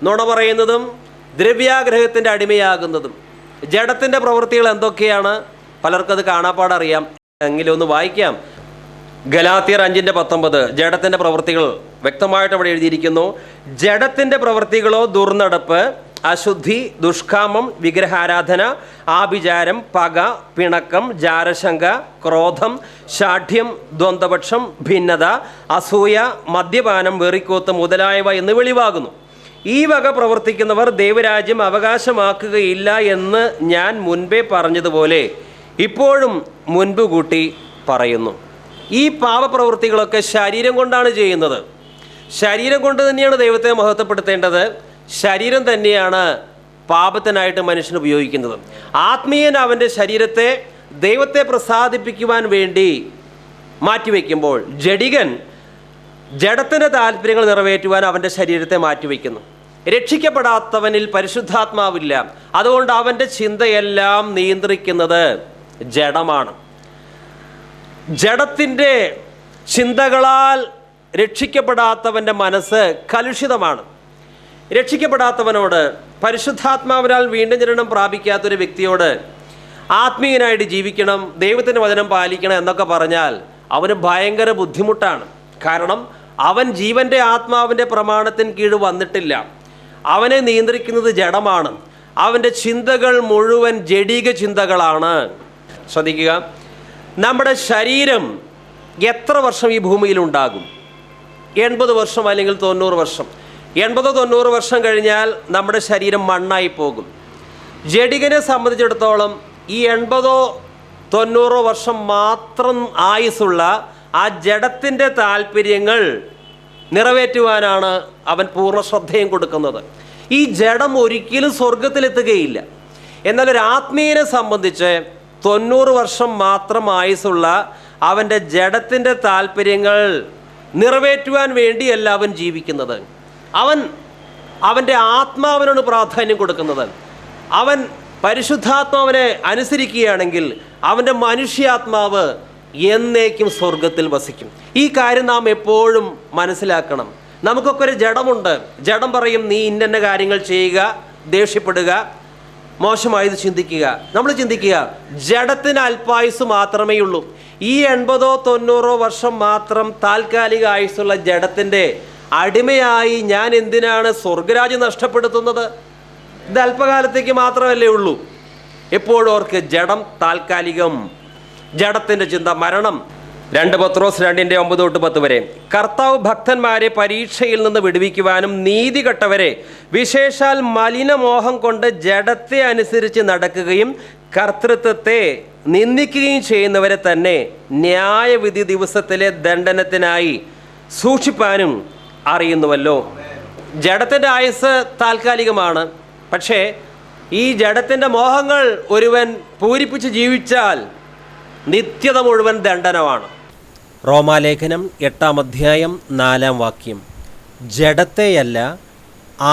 നുണ പറയുന്നതും ദ്രവ്യാഗ്രഹത്തിൻ്റെ അടിമയാകുന്നതും. ജഡത്തിൻ്റെ പ്രവൃത്തികൾ എന്തൊക്കെയാണ്? പലർക്കത് കാണാപ്പാടറിയാം. എങ്കിലും ഒന്ന് വായിക്കാം. ഗലാത്യർ 5:19 ജഡത്തിൻ്റെ പ്രവൃത്തികൾ വ്യക്തമായിട്ട് അവിടെ എഴുതിയിരിക്കുന്നു. ജഡത്തിൻ്റെ പ്രവൃത്തികളോ ദുർനടപ്പ്, അശുദ്ധി, ദുഷ്കാമം, വിഗ്രഹാരാധന, ആഭിചാരം, പക, പിണക്കം, ജാരശങ്ക, ക്രോധം, ശാഠ്യം, ദ്വന്ദ്വപക്ഷം, ഭിന്നത, അസൂയ, മദ്യപാനം, വെറിക്കൂത്ത് മുതലായവ എന്ന് വെളിവാകുന്നു. ഈ വക പ്രവർത്തിക്കുന്നവർ ദൈവരാജ്യം അവകാശമാക്കുകയില്ല എന്ന് ഞാൻ മുൻപേ പറഞ്ഞതുപോലെ ഇപ്പോഴും മുൻപ് കൂട്ടി പറയുന്നു. ഈ പാപപ്രവൃത്തികളൊക്കെ ശരീരം കൊണ്ടാണ് ചെയ്യുന്നത്. ശരീരം കൊണ്ട് തന്നെയാണ് ദൈവത്തെ മഹത്വപ്പെടുത്തേണ്ടത്. ശരീരം തന്നെയാണ് പാപത്തിനായിട്ട് മനുഷ്യൻ ഉപയോഗിക്കുന്നത്. ആത്മീയൻ അവൻ്റെ ശരീരത്തെ ദൈവത്തെ പ്രസാദിപ്പിക്കുവാൻ വേണ്ടി മാറ്റിവെക്കുമ്പോൾ ജഡികൻ ജഡത്തിൻ്റെ താല്പര്യങ്ങൾ നിറവേറ്റുവാൻ അവൻ്റെ ശരീരത്തെ മാറ്റിവെക്കുന്നു. രക്ഷിക്കപ്പെടാത്തവനിൽ പരിശുദ്ധാത്മാവില്ല. അതുകൊണ്ട് അവൻ്റെ ചിന്തയെല്ലാം നിയന്ത്രിക്കുന്നത് ജഡമാണ്. ജഡത്തിൻ്റെ ചിന്തകളാൽ രക്ഷിക്കപ്പെടാത്തവൻ്റെ മനസ്സ് കലുഷിതമാണ്. രക്ഷിക്കപ്പെടാത്തവനോട്, പരിശുദ്ധാത്മാവിനാൽ വീണ്ടും ജനനം പ്രാപിക്കാത്തൊരു വ്യക്തിയോട് ആത്മീയനായിട്ട് ജീവിക്കണം, ദൈവത്തിൻ്റെ വചനം പാലിക്കണം എന്നൊക്കെ പറഞ്ഞാൽ അവന് ഭയങ്കര ബുദ്ധിമുട്ടാണ്. കാരണം അവൻ ജീവൻ്റെ ആത്മാവിൻ്റെ പ്രമാണത്തിന് കീഴ് വന്നിട്ടില്ല. അവനെ നിയന്ത്രിക്കുന്നത് ജഡമാണ്. അവൻ്റെ ചിന്തകൾ മുഴുവൻ ജഡിക ചിന്തകളാണ്. ശ്രദ്ധിക്കുക, നമ്മുടെ ശരീരം എത്ര വർഷം ഈ ഭൂമിയിലുണ്ടാകും? 80 വർഷം അല്ലെങ്കിൽ 90 വർഷം. 80-90 വർഷം കഴിഞ്ഞാൽ നമ്മുടെ ശരീരം മണ്ണായി പോകും. ജഡികനെ സംബന്ധിച്ചിടത്തോളം ഈ 80-90 വർഷം മാത്രം ആയുസ്സുള്ള ആ ജഡത്തിൻ്റെ താല്പര്യങ്ങൾ നിറവേറ്റുവാനാണ് അവൻ പൂർണ്ണ ശ്രദ്ധയും കൊടുക്കുന്നത്. ഈ ജഡം ഒരിക്കലും സ്വർഗത്തിലെത്തുകയില്ല. എന്നാൽ ഒരു ആത്മീയനെ സംബന്ധിച്ച് 90 വർഷം മാത്രം ആയുസ്സുള്ള അവൻ്റെ ജഡത്തിൻ്റെ താല്പര്യങ്ങൾ നിറവേറ്റുവാൻ വേണ്ടിയല്ല അവൻ ജീവിക്കുന്നത്. അവൻ്റെ ആത്മാവിനാണ് പ്രാധാന്യം കൊടുക്കുന്നത്. അവൻ പരിശുദ്ധാത്മാവിനെ അനുസരിക്കുകയാണെങ്കിൽ അവൻ്റെ മനുഷ്യാത്മാവ് എന്നേക്കും സ്വർഗത്തിൽ വസിക്കും. ഈ കാര്യം നാം എപ്പോഴും മനസ്സിലാക്കണം. നമുക്കൊക്കെ ഒരു ജഡമുണ്ട്. ജഡം പറയും നീ ഇന്ന കാര്യങ്ങൾ ചെയ്യുക, ദേഷ്യപ്പെടുക, മോശമായത് ചിന്തിക്കുക. നമ്മൾ ചിന്തിക്കുക ജഡത്തിന് അല്പായുസ് മാത്രമേ ഉള്ളൂ. ഈ 80-90 വർഷം മാത്രം താൽക്കാലിക ആയുസ്സുള്ള ജഡത്തിൻ്റെ അടിമയായി ഞാൻ എന്തിനാണ് സ്വർഗരാജ്യം നഷ്ടപ്പെടുത്തുന്നത്? ഇത് അല്പകാലത്തേക്ക് മാത്രമല്ലേ ഉള്ളൂ. എപ്പോഴും ഓർക്ക് ജഡം താൽക്കാലികം. ജഡത്തിൻ്റെ ചിന്ത മരണം. 2 പത്രോസ് 2:9-10 വരെ. കർത്താവ് ഭക്തന്മാരെ പരീക്ഷയിൽ നിന്ന് വിടുവിക്കുവാനും നീതികെട്ടവരെ വിശേഷാൽ മലിനമോഹം കൊണ്ട് ജഡത്തെ അനുസരിച്ച് നടക്കുകയും കർത്തൃത്വത്തെ നിന്ദിക്കുകയും ചെയ്യുന്നവരെ തന്നെ ന്യായവിധി ദിവസത്തിലെ ദണ്ഡനത്തിനായി സൂക്ഷിപ്പാനും അറിയുന്നുവല്ലോ. ജഡത്തിൻ്റെ ആയുസ് താൽക്കാലികമാണ്. പക്ഷേ ഈ ജഡത്തിൻ്റെ മോഹങ്ങൾ ഒരുവൻ പൂരിപ്പിച്ച് ജീവിച്ചാൽ നിത്യത മുഴുവൻ ദണ്ഡനമാണ്. റോമാലേഖനം 8-4 ജഡത്തെയല്ല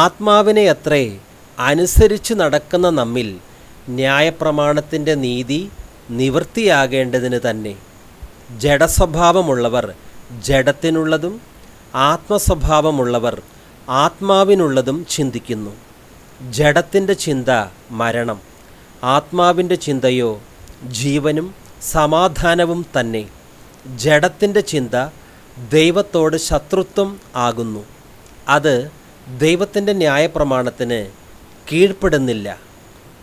ആത്മാവിനെ അത്രേ അനുസരിച്ച് നടക്കുന്ന നമ്മിൽ ന്യായപ്രമാണത്തിൻ്റെ നീതി നിവൃത്തിയാകേണ്ടതിന് തന്നെ. ജഡസ്വഭാവമുള്ളവർ ജഡത്തിനുള്ളതും ആത്മസ്വഭാവമുള്ളവർ ആത്മാവിനുള്ളതും ചിന്തിക്കുന്നു. ജഡത്തിൻ്റെ ചിന്ത മരണം, ആത്മാവിൻ്റെ ചിന്തയോ ജീവനും സമാധാനവും തന്നെ. ജഡത്തിൻ്റെ ചിന്ത ദൈവത്തോട് ശത്രുത്വം ആകുന്നു. അത് ദൈവത്തിൻ്റെ ന്യായപ്രമാണത്തിന് കീഴ്പ്പെടുന്നില്ല,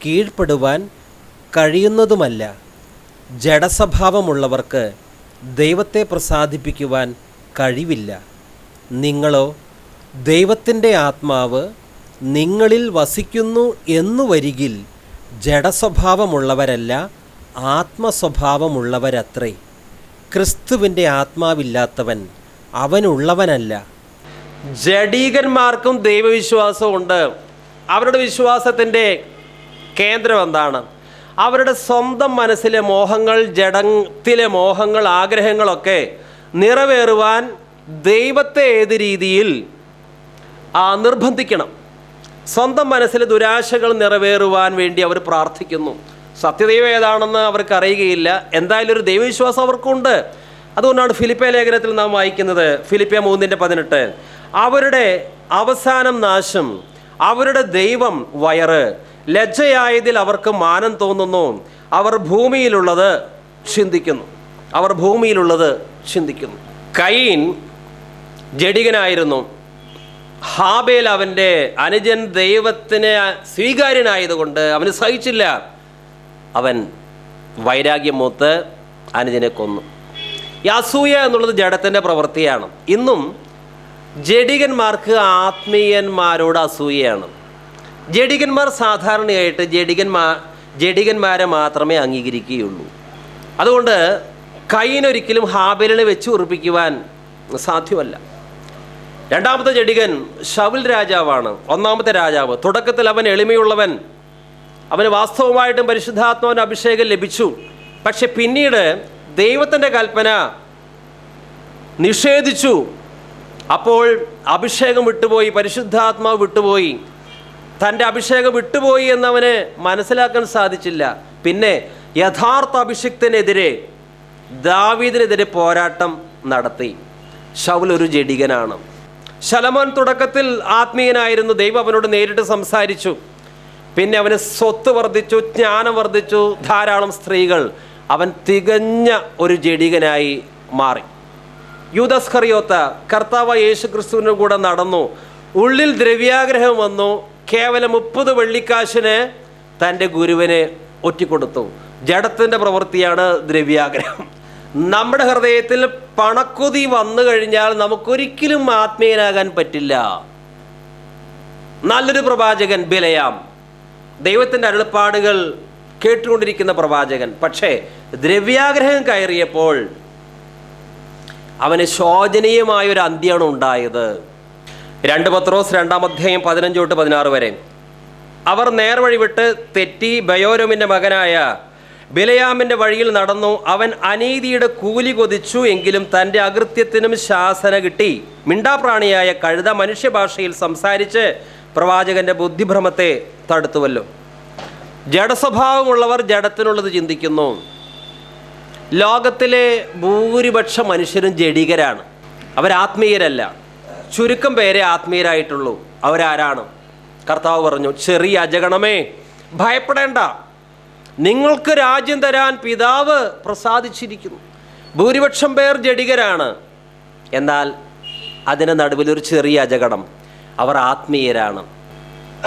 കീഴ്പ്പെടുവാൻ കഴിയുന്നതുമല്ല. ജഡസ്വഭാവമുള്ളവർക്ക് ദൈവത്തെ പ്രസാദിപ്പിക്കുവാൻ കഴിവില്ല. നിങ്ങളോ ദൈവത്തിൻ്റെ ആത്മാവ് നിങ്ങളിൽ വസിക്കുന്നു എന്നു വരികിൽ ജഡസ്വഭാവമുള്ളവരല്ല ആത്മസ്വഭാവമുള്ളവരത്രേ. ക്രിസ്തുവിൻ്റെ ആത്മാവില്ലാത്തവൻ അവനുള്ളവനല്ല. ജഡീകന്മാർക്കും ദൈവവിശ്വാസമുണ്ട്. അവരുടെ വിശ്വാസത്തിൻ്റെ കേന്ദ്രം എന്താണ്? അവരുടെ സ്വന്തം മനസ്സിലെ മോഹങ്ങൾ, ജഡത്തിലെ മോഹങ്ങൾ, ആഗ്രഹങ്ങളൊക്കെ നിറവേറുവാൻ ദൈവത്തെ ഏത് രീതിയിൽ നിർബന്ധിക്കണം. സ്വന്തം മനസ്സിലെ ദുരാശകൾ നിറവേറുവാൻ വേണ്ടി അവർ പ്രാർത്ഥിക്കുന്നു. സത്യദൈവം ഏതാണെന്ന് അവർക്ക് അറിയുകയില്ല. എന്തായാലും ഒരു ദൈവവിശ്വാസം അവർക്കുണ്ട്. അതുകൊണ്ടാണ് ഫിലിപ്പിയ ലേഖനത്തിൽ നാം വായിക്കുന്നത്, ഫിലിപ്പിയ 3:18 അവരുടെ അവസാനം നാശം, അവരുടെ ദൈവം വയറ്, ലജ്ജയായതിൽ അവർക്ക് മാനം തോന്നുന്നു, അവർ ഭൂമിയിലുള്ളത് ചിന്തിക്കുന്നു. കയീൻ ജഡികനായിരുന്നു. ഹാബേൽ അവൻ്റെ അനുജൻ ദൈവത്തിന് സ്വീകാര്യനായതുകൊണ്ട് അവന് സഹിച്ചില്ല. അവൻ വൈരാഗ്യം മൂത്ത് അനുജനെ കൊന്നു. ഈ അസൂയ എന്നുള്ളത് ജഡത്തിൻ്റെ പ്രവൃത്തിയാണ്. ഇന്നും ജഡികന്മാർക്ക് ആത്മീയന്മാരോട് അസൂയയാണ്. ജഡികന്മാർ സാധാരണയായിട്ട് ജഡികന്മാരെ മാത്രമേ അംഗീകരിക്കുകയുള്ളൂ. അതുകൊണ്ട് കയീനൊരിക്കലും ഹാബേലിനെ വെച്ച് ഉറപ്പിക്കുവാൻ സാധ്യമല്ല. രണ്ടാമത്തെ ജഡികൻ ശൗൽ രാജാവാണ്. ഒന്നാമത്തെ രാജാവ്. തുടക്കത്തിൽ അവൻ എളിമയുള്ളവൻ, അവന് വാസ്തവമായിട്ടും പരിശുദ്ധാത്മാവിൻ്റെ അഭിഷേകം ലഭിച്ചു. പക്ഷെ പിന്നീട് ദൈവത്തിൻ്റെ കൽപ്പന നിഷേധിച്ചു. അപ്പോൾ അഭിഷേകം വിട്ടുപോയി, പരിശുദ്ധാത്മാവ് വിട്ടുപോയി, തൻ്റെ അഭിഷേകം വിട്ടുപോയി എന്നവന് മനസ്സിലാക്കാൻ സാധിച്ചില്ല. പിന്നെ യഥാർത്ഥ അഭിഷിക്തനെതിരെ, ദാവീദിനെതിരെ പോരാട്ടം നടത്തി. ശൗൽ ഒരു ജഡികനാണ്. ശലോമോൻ തുടക്കത്തിൽ ആത്മീയനായിരുന്നു. ദൈവം അവനോട് നേരിട്ട് സംസാരിച്ചു. പിന്നെ അവന് സ്വത്ത് വർദ്ധിച്ചു, ജ്ഞാനം വർദ്ധിച്ചു, ധാരാളം സ്ത്രീകൾ. അവൻ തികഞ്ഞ ഒരു ജഡികനായി മാറി. യൂദാസ് ഇസ്കറിയോത്ത കർത്താവ് യേശു ക്രിസ്തുവിൻ്റെ കൂടെ നടന്നു. ഉള്ളിൽ ദ്രവ്യാഗ്രഹം വന്നു. കേവലം 30 വെള്ളിക്കാശിന് തൻ്റെ ഗുരുവിനെ ഒറ്റിക്കൊടുത്തു. ജഡത്തിൻ്റെ പ്രവൃത്തിയാണ് ദ്രവ്യാഗ്രഹം. നമ്മുടെ ഹൃദയത്തിൽ പണക്കൊതി വന്നു കഴിഞ്ഞാൽ നമുക്കൊരിക്കലും ആത്മീയനാകാൻ പറ്റില്ല. നല്ലൊരു പ്രവാചകൻ ബിലയാം, ദൈവത്തിൻ്റെ അരുളപ്പാടുകൾ കേട്ടുകൊണ്ടിരിക്കുന്ന പ്രവാചകൻ. പക്ഷേ ദ്രവ്യാഗ്രഹം കയറിയപ്പോൾ അവന് ശോചനീയമായൊരു അന്ത്യമാണ് ഉണ്ടായത്. 2 പത്രോസ് 2-ാം അധ്യായം 15-16 വരെ. അവർ നേർവഴി വിട്ട് തെറ്റി ബയോരമിൻ്റെ മകനായ ബിലയാമിൻ്റെ വഴിയിൽ നടന്നു. അവൻ അനീതിയുടെ കൂലി കൊതിച്ചു, എങ്കിലും തൻ്റെ അകൃത്യത്തിനും ശാസന കിട്ടി. മിണ്ടാപ്രാണിയായ കഴുത മനുഷ്യഭാഷയിൽ സംസാരിച്ച് പ്രവാചകൻ്റെ ബുദ്ധിഭ്രമത്തെ തടുത്തുവല്ലോ. ജഡസ്വഭാവമുള്ളവർ ജഡത്തിനുള്ളത് ചിന്തിക്കുന്നു. ലോകത്തിലെ ഭൂരിപക്ഷ മനുഷ്യരും ജഡികരാണ്, അവരാത്മീയരല്ല. ചുരുക്കം പേരെ ആത്മീയരായിട്ടുള്ളൂ. അവരാരാണ്? കർത്താവ് പറഞ്ഞു, ചെറിയ അജഗണമേ ഭയപ്പെടേണ്ട, നിങ്ങൾക്ക് രാജ്യം തരാൻ പിതാവ് പ്രസാദിച്ചിരിക്കുന്നു. ഭൂരിപക്ഷം പേർ ജഡികരാണ്, എന്നാൽ അതിന് നടുവിലൊരു ചെറിയ അജഗണം, അവർ ആത്മീയരാണ്.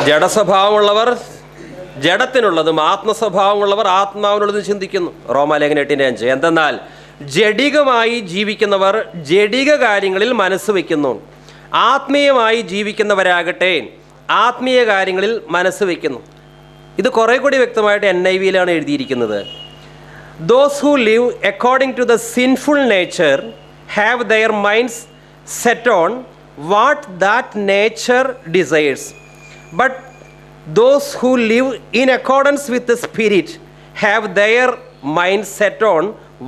ജഡസ്വഭാവമുള്ളവർ ജഡത്തിനുള്ളതും ആത്മസ്വഭാവമുള്ളവർ ആത്മാവിനുള്ളതും ചിന്തിക്കുന്നു. റോമാലേഖനം 8:5. എന്തെന്നാൽ ജഡികമായി ജീവിക്കുന്നവർ ജഡിക കാര്യങ്ങളിൽ മനസ്സ് വയ്ക്കുന്നു, ആത്മീയമായി ജീവിക്കുന്നവരാകട്ടെ ആത്മീയ കാര്യങ്ങളിൽ മനസ്സ് വയ്ക്കുന്നു. ഇത് കുറെ കൂടി വ്യക്തമായിട്ട് NIV-യിലാണ് എഴുതിയിരിക്കുന്നത്. Those who live according to the sinful nature have their minds set on what that nature desires. But those who live in accordance with the Spirit have their minds set on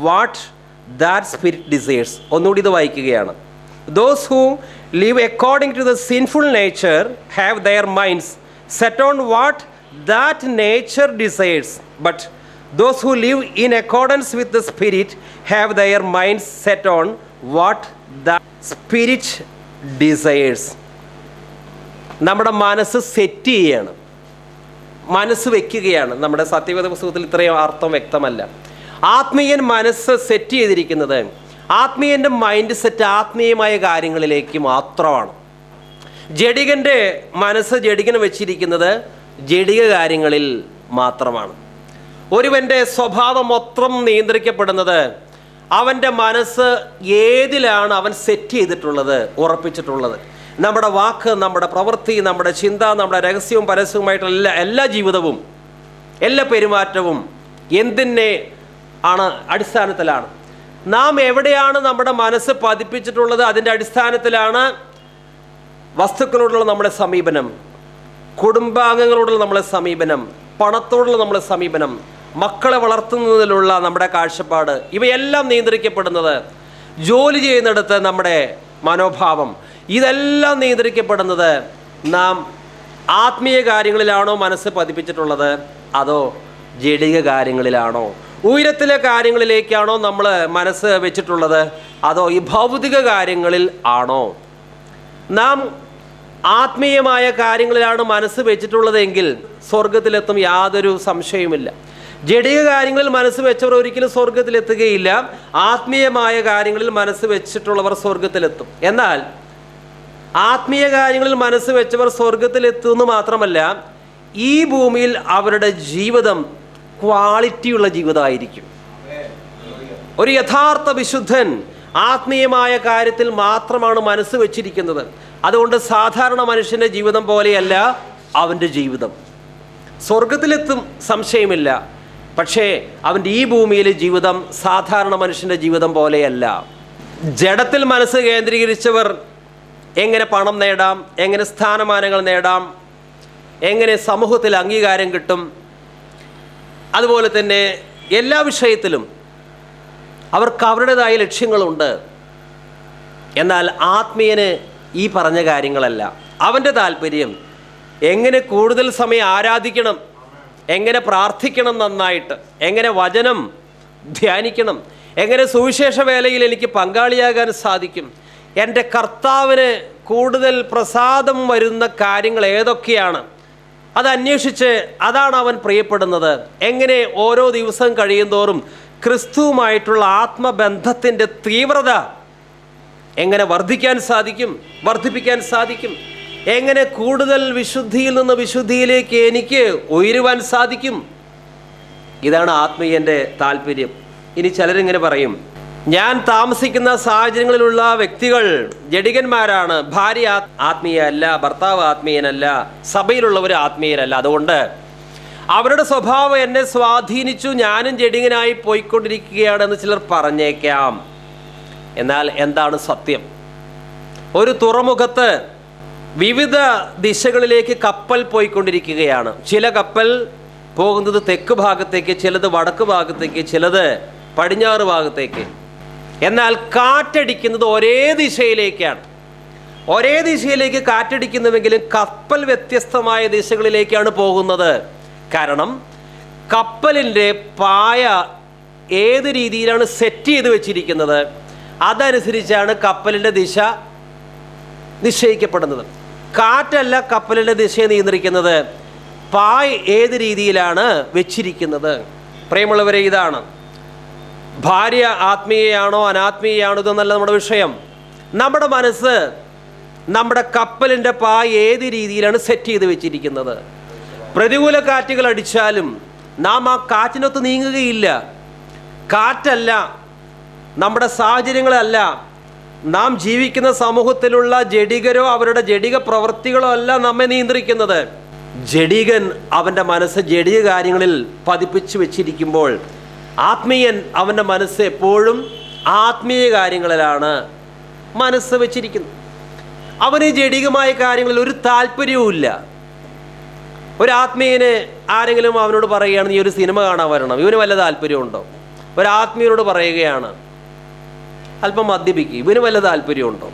what that Spirit desires. ഒന്നുകൂടി ഇത് വായിക്കുകയാണ്. Those who live according to the sinful nature have their minds set on what that nature desires. But those who live in accordance with the Spirit have their minds set on what the Spirit desires. നമ്മുടെ മനസ്സ് set ചെയ്യാണ്, മനസ്സ് വയ്ക്കുകയാണ്. നമ്മുടെ സത്യവേദ പുസ്തകത്തിൽ ഇത്രയും അർത്ഥം വ്യക്തമല്ല. ആത്മീയൻ മനസ്സ് സെറ്റ് ചെയ്തിരിക്കുന്നത്, ആത്മീയൻ്റെ മൈൻഡ് സെറ്റ് ആത്മീയമായ കാര്യങ്ങളിലേക്ക് മാത്രമാണ്. ജഡികൻ്റെ മനസ്സ് ജഡികന് വെച്ചിരിക്കുന്നത് ജഡിക കാര്യങ്ങളിൽ മാത്രമാണ്. ഒരുവൻ്റെ സ്വഭാവം മൊത്തം നിയന്ത്രിക്കപ്പെടുന്നത് അവൻ്റെ മനസ്സ് ഏതിലാണ് അവൻ സെറ്റ് ചെയ്തിട്ടുള്ളത്, ഉറപ്പിച്ചിട്ടുള്ളത്. നമ്മുടെ വാക്ക്, നമ്മുടെ പ്രവൃത്തി, നമ്മുടെ ചിന്ത, നമ്മുടെ രഹസ്യവും പരസ്യവുമായിട്ടുള്ള എല്ലാ ജീവിതവും, എല്ലാ പെരുമാറ്റവും എന്തിനെ ആണ് അടിസ്ഥാനത്തിലാണ്? നാം എവിടെയാണ് നമ്മുടെ മനസ്സ് പതിപ്പിച്ചിട്ടുള്ളത്, അതിൻ്റെ അടിസ്ഥാനത്തിലാണ് വസ്തുക്കളോടുള്ള നമ്മുടെ സമീപനം, കുടുംബാംഗങ്ങളോടുള്ള നമ്മുടെ സമീപനം, പണത്തോടുള്ള നമ്മുടെ സമീപനം, മക്കളെ വളർത്തുന്നതിലുള്ള നമ്മുടെ കാഴ്ചപ്പാട്, ഇവയെല്ലാം നിയന്ത്രിക്കപ്പെടുന്നത്. ജോലി ചെയ്യുന്നിടത്ത് നമ്മുടെ മനോഭാവം, ഇതെല്ലാം നിയന്ത്രിക്കപ്പെടുന്നത് നാം ആത്മീയ കാര്യങ്ങളിലാണോ മനസ്സ് പതിപ്പിച്ചിട്ടുള്ളത്, അതോ ജഡിക കാര്യങ്ങളിലാണോ? ഉയരത്തിലെ കാര്യങ്ങളിലേക്കാണോ നമ്മൾ മനസ്സ് വെച്ചിട്ടുള്ളത്, അതോ ഈ ഭൗതിക കാര്യങ്ങളിൽ ആണോ? നാം ആത്മീയമായ കാര്യങ്ങളിലാണ് മനസ്സ് വെച്ചിട്ടുള്ളതെങ്കിൽ സ്വർഗത്തിലെത്തും, യാതൊരു സംശയവുമില്ല. ജഡിക കാര്യങ്ങളിൽ മനസ്സ് വെച്ചവർ ഒരിക്കലും സ്വർഗത്തിലെത്തുകയില്ല. ആത്മീയമായ കാര്യങ്ങളിൽ മനസ്സ് വെച്ചിട്ടുള്ളവർ സ്വർഗത്തിലെത്തും. എന്നാൽ ആത്മീയ കാര്യങ്ങളിൽ മനസ്സ് വെച്ചവർ സ്വർഗത്തിലെത്തുമെന്ന് മാത്രമല്ല, ഈ ഭൂമിയിൽ അവരുടെ ജീവിതം ക്വാളിറ്റിയുള്ള ജീവിതമായിരിക്കും. ഒരു യഥാർത്ഥ വിശുദ്ധൻ ആത്മീയമായ കാര്യത്തിൽ മാത്രമാണ് മനസ്സ് വെച്ചിരിക്കുന്നത്. അതുകൊണ്ട് സാധാരണ മനുഷ്യൻ്റെ ജീവിതം പോലെയല്ല അവൻ്റെ ജീവിതം. സ്വർഗത്തിലെത്തും, സംശയമില്ല. പക്ഷേ അവൻ്റെ ഈ ഭൂമിയിലെ ജീവിതം സാധാരണ മനുഷ്യൻ്റെ ജീവിതം പോലെയല്ല. ജഡത്തിൽ മനസ്സ് കേന്ദ്രീകരിച്ചവർ എങ്ങനെ പണം നേടാം, എങ്ങനെ സ്ഥാനമാനങ്ങൾ നേടാം, എങ്ങനെ സമൂഹത്തിൽ അംഗീകാരം കിട്ടും, അതുപോലെ തന്നെ എല്ലാ വിഷയത്തിലും അവർക്ക് അവരുടേതായ ലക്ഷ്യങ്ങളുണ്ട്. എന്നാൽ ആത്മീയന് ഈ പറഞ്ഞ കാര്യങ്ങളല്ല. അവൻ്റെ താല്പര്യം എങ്ങനെ കൂടുതൽ സമയം ആരാധിക്കണം, എങ്ങനെ പ്രാർത്ഥിക്കണം നന്നായിട്ട്, എങ്ങനെ വചനം ധ്യാനിക്കണം, എങ്ങനെ സുവിശേഷ വേലയിൽ എനിക്ക് പങ്കാളിയാകാൻ സാധിക്കും, എൻ്റെ കർത്താവിന് കൂടുതൽ പ്രസാദം വരുന്ന കാര്യങ്ങൾ ഏതൊക്കെയാണ്, അത് അന്വേഷിച്ച് അതാണ് അവൻ പ്രിയപ്പെടുന്നത്. എങ്ങനെ ഓരോ ദിവസം കഴിയുന്തോറും ക്രിസ്തുവുമായിട്ടുള്ള ആത്മബന്ധത്തിൻ്റെ തീവ്രത എങ്ങനെ വർദ്ധിപ്പിക്കാൻ സാധിക്കും, എങ്ങനെ കൂടുതൽ വിശുദ്ധിയിൽ നിന്ന് വിശുദ്ധിയിലേക്ക് എനിക്ക് ഉയരുവാൻ സാധിക്കും. ഇതാണ് ആത്മീയൻ്റെ താല്പര്യം. ഇനി ചിലരിങ്ങനെ പറയും, ഞാൻ താമസിക്കുന്ന സാഹചര്യങ്ങളിലുള്ള വ്യക്തികൾ ജഡികന്മാരാണ്, ഭാര്യ ആത്മീയ അല്ല, ഭർത്താവ് ആത്മീയനല്ല, സഭയിലുള്ളവർ ആത്മീയരല്ല, അതുകൊണ്ട് അവരുടെ സ്വഭാവം എന്നെ സ്വാധീനിച്ചു, ഞാനും ജഡികനായി പോയിക്കൊണ്ടിരിക്കുകയാണെന്ന് ചിലർ പറഞ്ഞേക്കാം. എന്നാൽ എന്താണ് സത്യം? ഒരു തുറമുഖത്ത് വിവിധ ദിശകളിലേക്ക് കപ്പൽ പോയിക്കൊണ്ടിരിക്കുകയാണ്. ചില കപ്പൽ പോകുന്നത് തെക്ക് ഭാഗത്തേക്ക്, ചിലത് വടക്ക് ഭാഗത്തേക്ക്, ചിലത് പടിഞ്ഞാറ് ഭാഗത്തേക്ക്. എന്നാൽ കാറ്റടിക്കുന്നത് ഒരേ ദിശയിലേക്കാണ്. ഒരേ ദിശയിലേക്ക് കാറ്റടിക്കുന്നുവെങ്കിലും കപ്പൽ വ്യത്യസ്തമായ ദിശകളിലേക്കാണ് പോകുന്നത്. കാരണം കപ്പലിൻ്റെ പായ ഏത് രീതിയിലാണ് സെറ്റ് ചെയ്ത് വെച്ചിരിക്കുന്നത്, അതനുസരിച്ചാണ് കപ്പലിൻ്റെ ദിശ നിശ്ചയിക്കപ്പെടുന്നത്. കാറ്റല്ല കപ്പലിൻ്റെ ദിശയെ നിയന്ത്രിക്കുന്നത്, പായ ഏത് രീതിയിലാണ് വെച്ചിരിക്കുന്നത്. പ്രിയമുള്ളവരെ, ഇതാണ്. ഭാര്യ ആത്മീയയാണോ അനാത്മീയയാണോ ഇതൊന്നല്ല നമ്മുടെ വിഷയം. നമ്മുടെ മനസ്സ്, നമ്മുടെ കപ്പലിൻ്റെ പായ ഏത് രീതിയിലാണ് സെറ്റ് ചെയ്ത് വെച്ചിരിക്കുന്നത്. പ്രതികൂല കാറ്റുകൾ അടിച്ചാലും നാം ആ കാറ്റിനൊത്ത് നീങ്ങുകയില്ല. കാറ്റല്ല, നമ്മുടെ സാഹചര്യങ്ങളല്ല, നാം ജീവിക്കുന്ന സമൂഹത്തിലുള്ള ജഡികരോ അവരുടെ ജഡിക പ്രവൃത്തികളോ അല്ല നമ്മെ നിയന്ത്രിക്കുന്നത്. ജഡികൻ അവൻ്റെ മനസ്സ് ജഡിക കാര്യങ്ങളിൽ പതിപ്പിച്ച് വെച്ചിരിക്കുമ്പോൾ, ആത്മീയൻ അവൻ്റെ മനസ്സ് എപ്പോഴും ആത്മീയ കാര്യങ്ങളിലാണ് മനസ്സ് വെച്ചിരിക്കുന്നത്. അവന് ജഡികമായ കാര്യങ്ങളിൽ ഒരു താല്പര്യവുമില്ല. ഒരു ആത്മീയന് ആരെങ്കിലും അവനോട് പറയുകയാണ് നീ ഒരു സിനിമ കാണാൻ വരണം, ഇവന് വല്ല താല്പര്യമുണ്ടോ? ഒരു ആത്മീയനോട് പറയുകയാണ് അല്പം മദ്യപിക്കുക, ഇവന് വല്ല താല്പര്യമുണ്ടോ?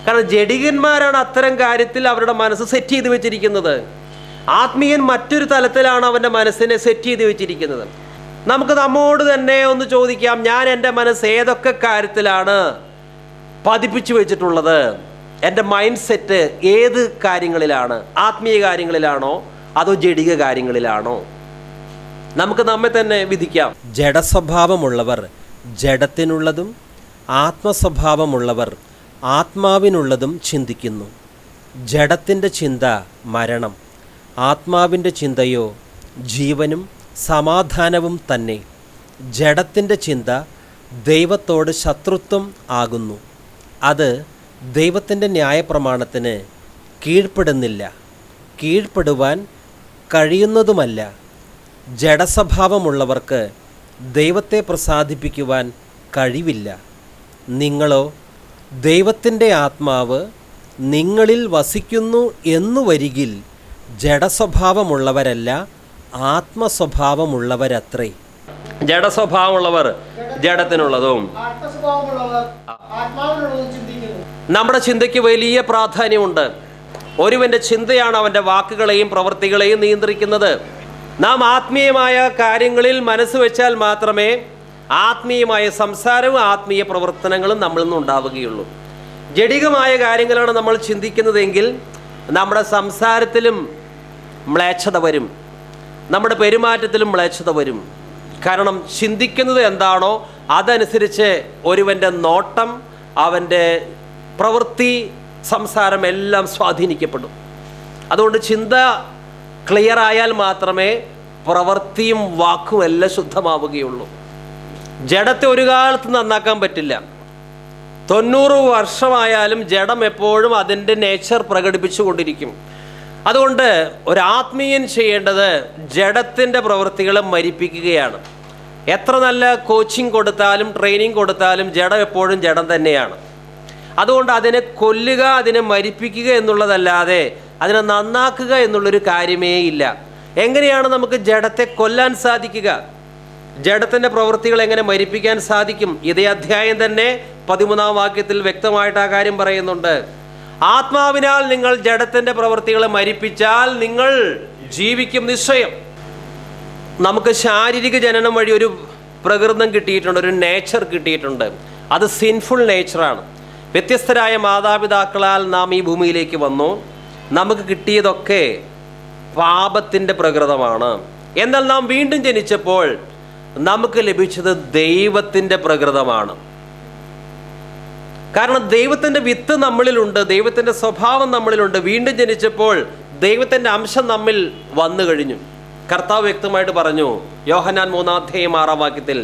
കാരണം ജഡികന്മാരാണ് അത്തരം കാര്യത്തിൽ അവരുടെ മനസ്സ് സെറ്റ് ചെയ്ത് വെച്ചിരിക്കുന്നത്. ആത്മീയൻ മറ്റൊരു തലത്തിലാണ് അവൻ്റെ മനസ്സിനെ സെറ്റ് ചെയ്ത് വെച്ചിരിക്കുന്നത്. നമുക്ക് നമ്മോട് തന്നെ ഒന്ന് ചോദിക്കാം, ഞാൻ എൻ്റെ മനസ്സ് ഏതൊക്കെ കാര്യത്തിലാണ് പതിപ്പിച്ചു വെച്ചിട്ടുള്ളത്? എൻ്റെ മൈൻഡ് സെറ്റ് ഏത് കാര്യങ്ങളിലാണ്? ആത്മീയ കാര്യങ്ങളിലാണോ അതോ ജഡിക കാര്യങ്ങളിലാണോ? നമുക്ക് നമ്മെ തന്നെ വിധിക്കാം. ജഡസ്വഭാവമുള്ളവർ ജഡത്തിനുള്ളതും ആത്മസ്വഭാവമുള്ളവർ ആത്മാവിനുള്ളതും ചിന്തിക്കുന്നു. ജഡത്തിൻ്റെ ചിന്ത മരണം, ആത്മാവിൻ്റെ ചിന്തയോ ജീവനും സമാധാനവും തന്നെ. ജഡത്തിൻ്റെ ചിന്ത ദൈവത്തോട് ശത്രുത്വം ആകുന്നു. അത് ദൈവത്തിൻ്റെ ന്യായപ്രമാണത്തിന് കീഴ്പ്പെടുന്നില്ല, കീഴ്പ്പെടുവാൻ കഴിയുന്നതുമല്ല. ജഡസ്വഭാവമുള്ളവർക്ക് ദൈവത്തെ പ്രസാദിപ്പിക്കുവാൻ കഴിവില്ല. നിങ്ങളോ ദൈവത്തിൻ്റെ ആത്മാവ് നിങ്ങളിൽ വസിക്കുന്നു എന്നു വരികിൽ ജഡസ്വഭാവമുള്ളവരല്ല ആത്മസ്വഭാവമുള്ളവരത്രേ. ജഡസ്വഭാവമുള്ളവർ ജഡത്തിനുള്ളതും നമ്മുടെ ചിന്തയ്ക്ക് വലിയ പ്രാധാന്യമുണ്ട്. ഒരുവൻ്റെ ചിന്തയാണ് അവൻ്റെ വാക്കുകളെയും പ്രവൃത്തികളെയും നിയന്ത്രിക്കുന്നത്. നാം ആത്മീയമായ കാര്യങ്ങളിൽ മനസ്സ് വെച്ചാൽ മാത്രമേ ആത്മീയമായ സംസാരവും ആത്മീയ പ്രവർത്തനങ്ങളും നമ്മളിൽ നിന്നുണ്ടാവുകയുള്ളൂ. ജഡികമായ കാര്യങ്ങളാണ് നമ്മൾ ചിന്തിക്കുന്നതെങ്കിൽ നമ്മുടെ സംസാരത്തിലും മ്ലേച്ഛത വരും, നമ്മുടെ പെരുമാറ്റത്തിലും മ്ലേച്ഛത വരും. കാരണം ചിന്തിക്കുന്നത് എന്താണോ അതനുസരിച്ച് ഒരുവൻ്റെ നോട്ടം, അവൻ്റെ പ്രവൃത്തി, സംസാരം എല്ലാം സ്വാധീനിക്കപ്പെടും. അതുകൊണ്ട് ചിന്ത ക്ലിയർ ആയാൽ മാത്രമേ പ്രവൃത്തിയും വാക്കും എല്ലാം ശുദ്ധമാവുകയുള്ളൂ. ജഡത്തെ ഒരു കാലത്ത് നന്നാക്കാൻ പറ്റില്ല. 90 വർഷമായാലും ജഡം എപ്പോഴും അതിൻ്റെ നേച്ചർ പ്രകടിപ്പിച്ചു കൊണ്ടിരിക്കും. അതുകൊണ്ട് ഒരു ആത്മീയൻ ചെയ്യേണ്ടത് ജഡത്തിൻ്റെ പ്രവൃത്തികളെ മരിപ്പിക്കുകയാണ്. എത്ര നല്ല കോച്ചിങ് കൊടുത്താലും ട്രെയിനിങ് കൊടുത്താലും ജഡം എപ്പോഴും ജഡം തന്നെയാണ്. അതുകൊണ്ട് അതിനെ കൊല്ലുക, അതിനെ മരിപ്പിക്കുക എന്നുള്ളതല്ലാതെ അതിനെ നന്നാക്കുക എന്നുള്ളൊരു കാര്യമേ ഇല്ല. എങ്ങനെയാണ് നമുക്ക് ജഡത്തെ കൊല്ലാൻ സാധിക്കുക? ജഡത്തിൻ്റെ പ്രവൃത്തികൾ എങ്ങനെ മരിപ്പിക്കാൻ സാധിക്കും? ഇതേ അധ്യായം തന്നെ 13-ാം വാക്യത്തിൽ വ്യക്തമായിട്ട് ആ കാര്യം പറയുന്നുണ്ട്. ആത്മാവിനാൽ നിങ്ങൾ ജഡത്തിൻ്റെ പ്രവൃത്തികളെ മരിപ്പിച്ചാൽ നിങ്ങൾ ജീവിക്കും നിശ്ചയം. നമുക്ക് ശാരീരിക ജനനം വഴി ഒരു പ്രകൃതം കിട്ടിയിട്ടുണ്ട്, ഒരു നേച്ചർ കിട്ടിയിട്ടുണ്ട്. അത് സിൻഫുൾ നേച്ചറാണ്. വ്യത്യസ്തരായ മാതാപിതാക്കളാൽ നാം ഈ ഭൂമിയിലേക്ക് വന്നു. നമുക്ക് കിട്ടിയതൊക്കെ പാപത്തിൻ്റെ പ്രകൃതമാണ്. എന്നാൽ നാം വീണ്ടും ജനിച്ചപ്പോൾ നമുക്ക് ലഭിച്ചത് ദൈവത്തിൻ്റെ പ്രകൃതമാണ്. കാരണം ദൈവത്തിൻ്റെ വിത്ത് നമ്മളിലുണ്ട്, ദൈവത്തിൻ്റെ സ്വഭാവം നമ്മളിലുണ്ട്. വീണ്ടും ജനിച്ചപ്പോൾ ദൈവത്തിൻ്റെ അംശം നമ്മിൽ വന്നു കഴിഞ്ഞു. കർത്താവ് വ്യക്തമായിട്ട് പറഞ്ഞു, യോഹന്നാൻ 3-ാം വാക്യത്തിൽ,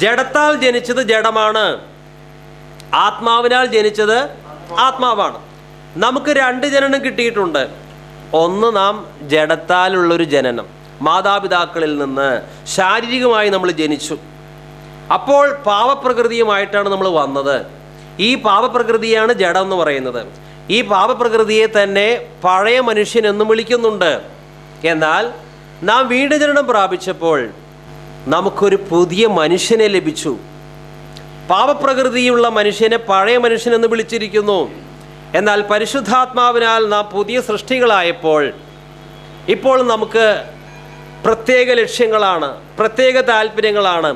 ജഡത്താൽ ജനിച്ചത് ജഡമാണ്, ആത്മാവിനാൽ ജനിച്ചത് ആത്മാവാണ്. നമുക്ക് 2 ജനനം കിട്ടിയിട്ടുണ്ട്. ഒന്ന്, നാം ജഡത്താലുള്ളൊരു ജനനം, മാതാപിതാക്കളിൽ നിന്ന് ശാരീരികമായി നമ്മൾ ജനിച്ചു. അപ്പോൾ പാവപ്രകൃതിയുമായിട്ടാണ് നമ്മൾ വന്നത്. ഈ പാപപ്രകൃതിയാണ് ജഡം എന്ന് പറയുന്നത്. ഈ പാപപ്രകൃതിയെ തന്നെ പഴയ മനുഷ്യൻ എന്നും വിളിക്കുന്നുണ്ട്. എന്നാൽ നാം വീണ്ടും ജനനം പ്രാപിച്ചപ്പോൾ നമുക്കൊരു പുതിയ മനുഷ്യനെ ലഭിച്ചു. പാപപ്രകൃതിയുള്ള മനുഷ്യനെ പഴയ മനുഷ്യനെന്ന് വിളിച്ചിരിക്കുന്നു. എന്നാൽ പരിശുദ്ധാത്മാവിനാൽ നാം പുതിയ സൃഷ്ടികളായപ്പോൾ ഇപ്പോൾ നമുക്ക് പ്രത്യേക ലക്ഷ്യങ്ങളാണ്, പ്രത്യേക താല്പര്യങ്ങളാണ്,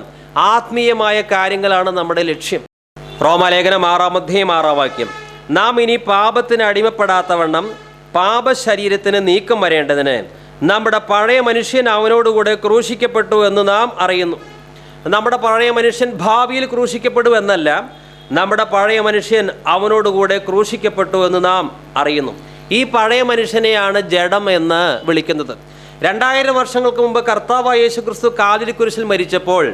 ആത്മീയമായ കാര്യങ്ങളാണ് നമ്മുടെ ലക്ഷ്യം. റോമാലേഖനം 6:6 നാം ഇനി പാപത്തിന് അടിമപ്പെടാത്തവണ്ണം പാപശരീരത്തിന് നീക്കം വരേണ്ടതിന് നമ്മുടെ പഴയ മനുഷ്യൻ അവനോടുകൂടെ ക്രൂശിക്കപ്പെട്ടു എന്ന് നാം അറിയുന്നു. നമ്മുടെ പഴയ മനുഷ്യൻ ഭാവിയിൽ ക്രൂശിക്കപ്പെടും എന്നല്ല, നമ്മുടെ പഴയ മനുഷ്യൻ അവനോടുകൂടെ ക്രൂശിക്കപ്പെട്ടു എന്ന് നാം അറിയുന്നു. ഈ പഴയ മനുഷ്യനെയാണ് ജഡം എന്ന് വിളിക്കുന്നത്. 2000 വർഷങ്ങൾക്ക് മുമ്പ് കർത്താവായ യേശു ക്രിസ്തു കാൽവരി കുരിശിൽ മരിച്ചപ്പോൾ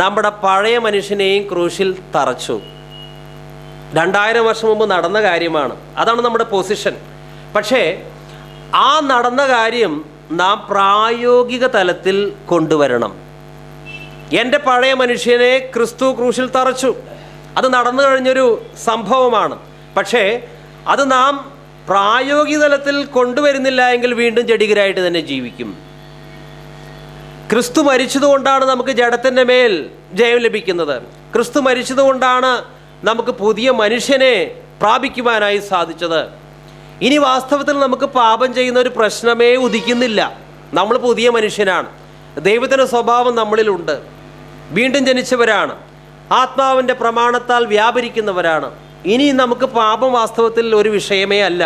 നമ്മുടെ പഴയ മനുഷ്യനെയും ക്രൂശിൽ തറച്ചു. 2000 വർഷം മുമ്പ് നടന്ന കാര്യമാണ്. അതാണ് നമ്മുടെ പൊസിഷൻ. പക്ഷേ ആ നടന്ന കാര്യം നാം പ്രായോഗിക തലത്തിൽ കൊണ്ടുവരണം. എൻ്റെ പഴയ മനുഷ്യനെ ക്രിസ്തു ക്രൂശിൽ തറച്ചു. അത് നടന്നു കഴിഞ്ഞൊരു സംഭവമാണ്. പക്ഷേ അത് നാം പ്രായോഗിക തലത്തിൽ കൊണ്ടുവരുന്നില്ല എങ്കിൽ വീണ്ടും ജഡികരായിട്ട് തന്നെ ജീവിക്കും. ക്രിസ്തു മരിച്ചതുകൊണ്ടാണ് നമുക്ക് ജഡത്തിൻ്റെ മേൽ ജയം ലഭിക്കുന്നത്. ക്രിസ്തു മരിച്ചതുകൊണ്ടാണ് നമുക്ക് പുതിയ മനുഷ്യനെ പ്രാപിക്കുവാനായി സാധിച്ചത്. ഇനി വാസ്തവത്തിൽ നമുക്ക് പാപം ചെയ്യുന്ന ഒരു പ്രശ്നമേ ഉദിക്കുന്നില്ല. നമ്മൾ പുതിയ മനുഷ്യനാണ്. ദൈവത്തിൻ്റെ സ്വഭാവം നമ്മളിലുണ്ട്. വീണ്ടും ജനിച്ചവരാണ്. ആത്മാവിൻ്റെ പ്രമാണത്താൽ വ്യാപരിക്കുന്നവരാണ്. ഇനി നമുക്ക് പാപം വാസ്തവത്തിൽ ഒരു വിഷയമേ അല്ല.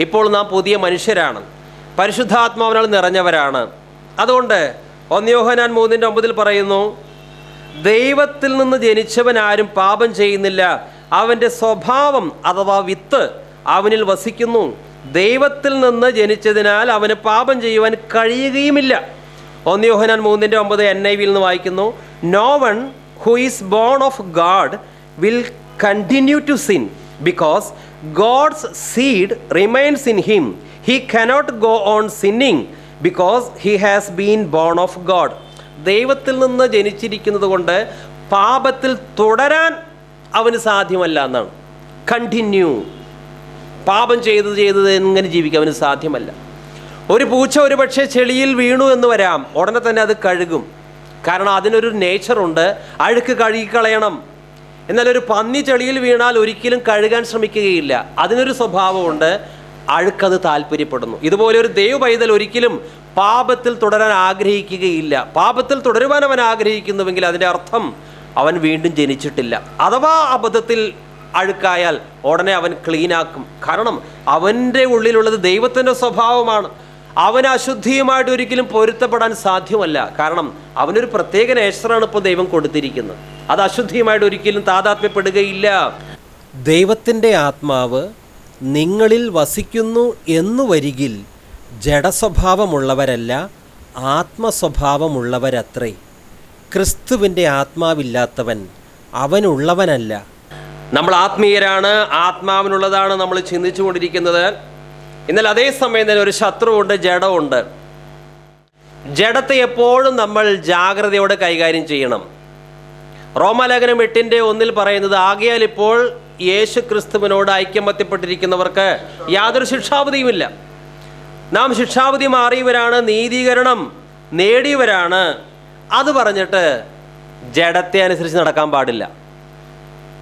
ഇപ്പോൾ നാം പുതിയ മനുഷ്യരാണ്, പരിശുദ്ധാത്മാവിനാൽ നിറഞ്ഞവരാണ്. അതുകൊണ്ട് 1 യോഹന്നാൻ 3:9 പറയുന്നു, ദൈവത്തിൽ നിന്ന് ജനിച്ചവൻ ആരും പാപം ചെയ്യുന്നില്ല, അവൻ്റെ സ്വഭാവം അഥവാ വിത്ത് അവനിൽ വസിക്കുന്നു. ദൈവത്തിൽ നിന്ന് ജനിച്ചതിനാൽ അവന് പാപം ചെയ്യുവാൻ കഴിയുകയുമില്ല. 1 യോഹന്നാൻ 3:9 NIV നിന്ന് വായിക്കുന്നു, no one who is born of God will continue to sin because God's seed remains in him. He cannot go on sinning because he has been born of God. ദൈവത്തിൽ നിന്ന് ജനിച്ചിരിക്കുന്നത് കൊണ്ട് പാപത്തിൽ തുടരാൻ അവന് സാധ്യമല്ല എന്നാണ്. കണ്ടിന്യൂ, പാപം ചെയ്തത് എങ്ങനെ ജീവിക്കാൻ അവന് സാധ്യമല്ല. ഒരു പൂച്ച ഒരു പക്ഷേ ചെളിയിൽ വീണു എന്ന് വരാം, ഉടനെ തന്നെ അത് കഴുകും. കാരണം അതിനൊരു നേച്ചറുണ്ട്, അഴുക്ക് കഴുകിക്കളയണം. എന്നാൽ ഒരു പന്നി ചെളിയിൽ വീണാൽ ഒരിക്കലും കഴുകാൻ ശ്രമിക്കുകയില്ല. അതിനൊരു സ്വഭാവമുണ്ട്, അഴുക്കത് താല്പര്യപ്പെടുന്നു. ഇതുപോലെ ഒരു ദൈവ പൈതൽ ഒരിക്കലും പാപത്തിൽ തുടരാൻ ആഗ്രഹിക്കുകയില്ല. പാപത്തിൽ തുടരുവാൻ അവൻ ആഗ്രഹിക്കുന്നുവെങ്കിൽ അതിൻ്റെ അർത്ഥം അവൻ വീണ്ടും ജനിച്ചിട്ടില്ല. അഥവാ അബദ്ധത്തിൽ അഴുക്കായാൽ ഉടനെ അവൻ ക്ലീനാക്കും. കാരണം അവൻ്റെ ഉള്ളിലുള്ളത് ദൈവത്തിൻ്റെ സ്വഭാവമാണ്. അവന് അശുദ്ധിയുമായിട്ട് ഒരിക്കലും പൊരുത്തപ്പെടാൻ സാധ്യമല്ല. കാരണം അവനൊരു പ്രത്യേക നേച്ചറാണ് ഇപ്പോൾ ദൈവം കൊടുത്തിരിക്കുന്നത്. അത് അശുദ്ധിയുമായിട്ട് ഒരിക്കലും താതാത്മ്യപ്പെടുകയില്ല. ദൈവത്തിൻ്റെ ആത്മാവ് നിങ്ങളിൽ വസിക്കുന്നു എന്നു വരികിൽ ജഡസ്വഭാവമുള്ളവരല്ല, ആത്മസ്വഭാവമുള്ളവരത്രേ. ക്രിസ്തുവിൻ്റെ ആത്മാവില്ലാത്തവൻ അവനുള്ളവനല്ല. നമ്മൾ ആത്മീയരാണ്, ആത്മാവിനുള്ളതാണ് നമ്മൾ ചിന്തിച്ചു കൊണ്ടിരിക്കുന്നത്. എന്നാൽ അതേസമയം തന്നെ ഒരു ശത്രുവുണ്ട്, ജഡമുണ്ട്. ജഡത്തെ എപ്പോഴും നമ്മൾ ജാഗ്രതയോടെ കൈകാര്യം ചെയ്യണം. റോമാലേഖനം 8:1 പറയുന്നത്, ആകയാൽ ഇപ്പോൾ യേശു ക്രിസ്തുവിനോട് ഐക്യമത്യപ്പെട്ടിരിക്കുന്നവർക്ക് യാതൊരു ശിക്ഷാവധിയുമില്ല. നാം ശിക്ഷാവധി മാറിയവരാണ്, നീതീകരണം നേടിയവരാണ്. അത് പറഞ്ഞിട്ട് ജഡത്തെ അനുസരിച്ച് നടക്കാൻ പാടില്ല.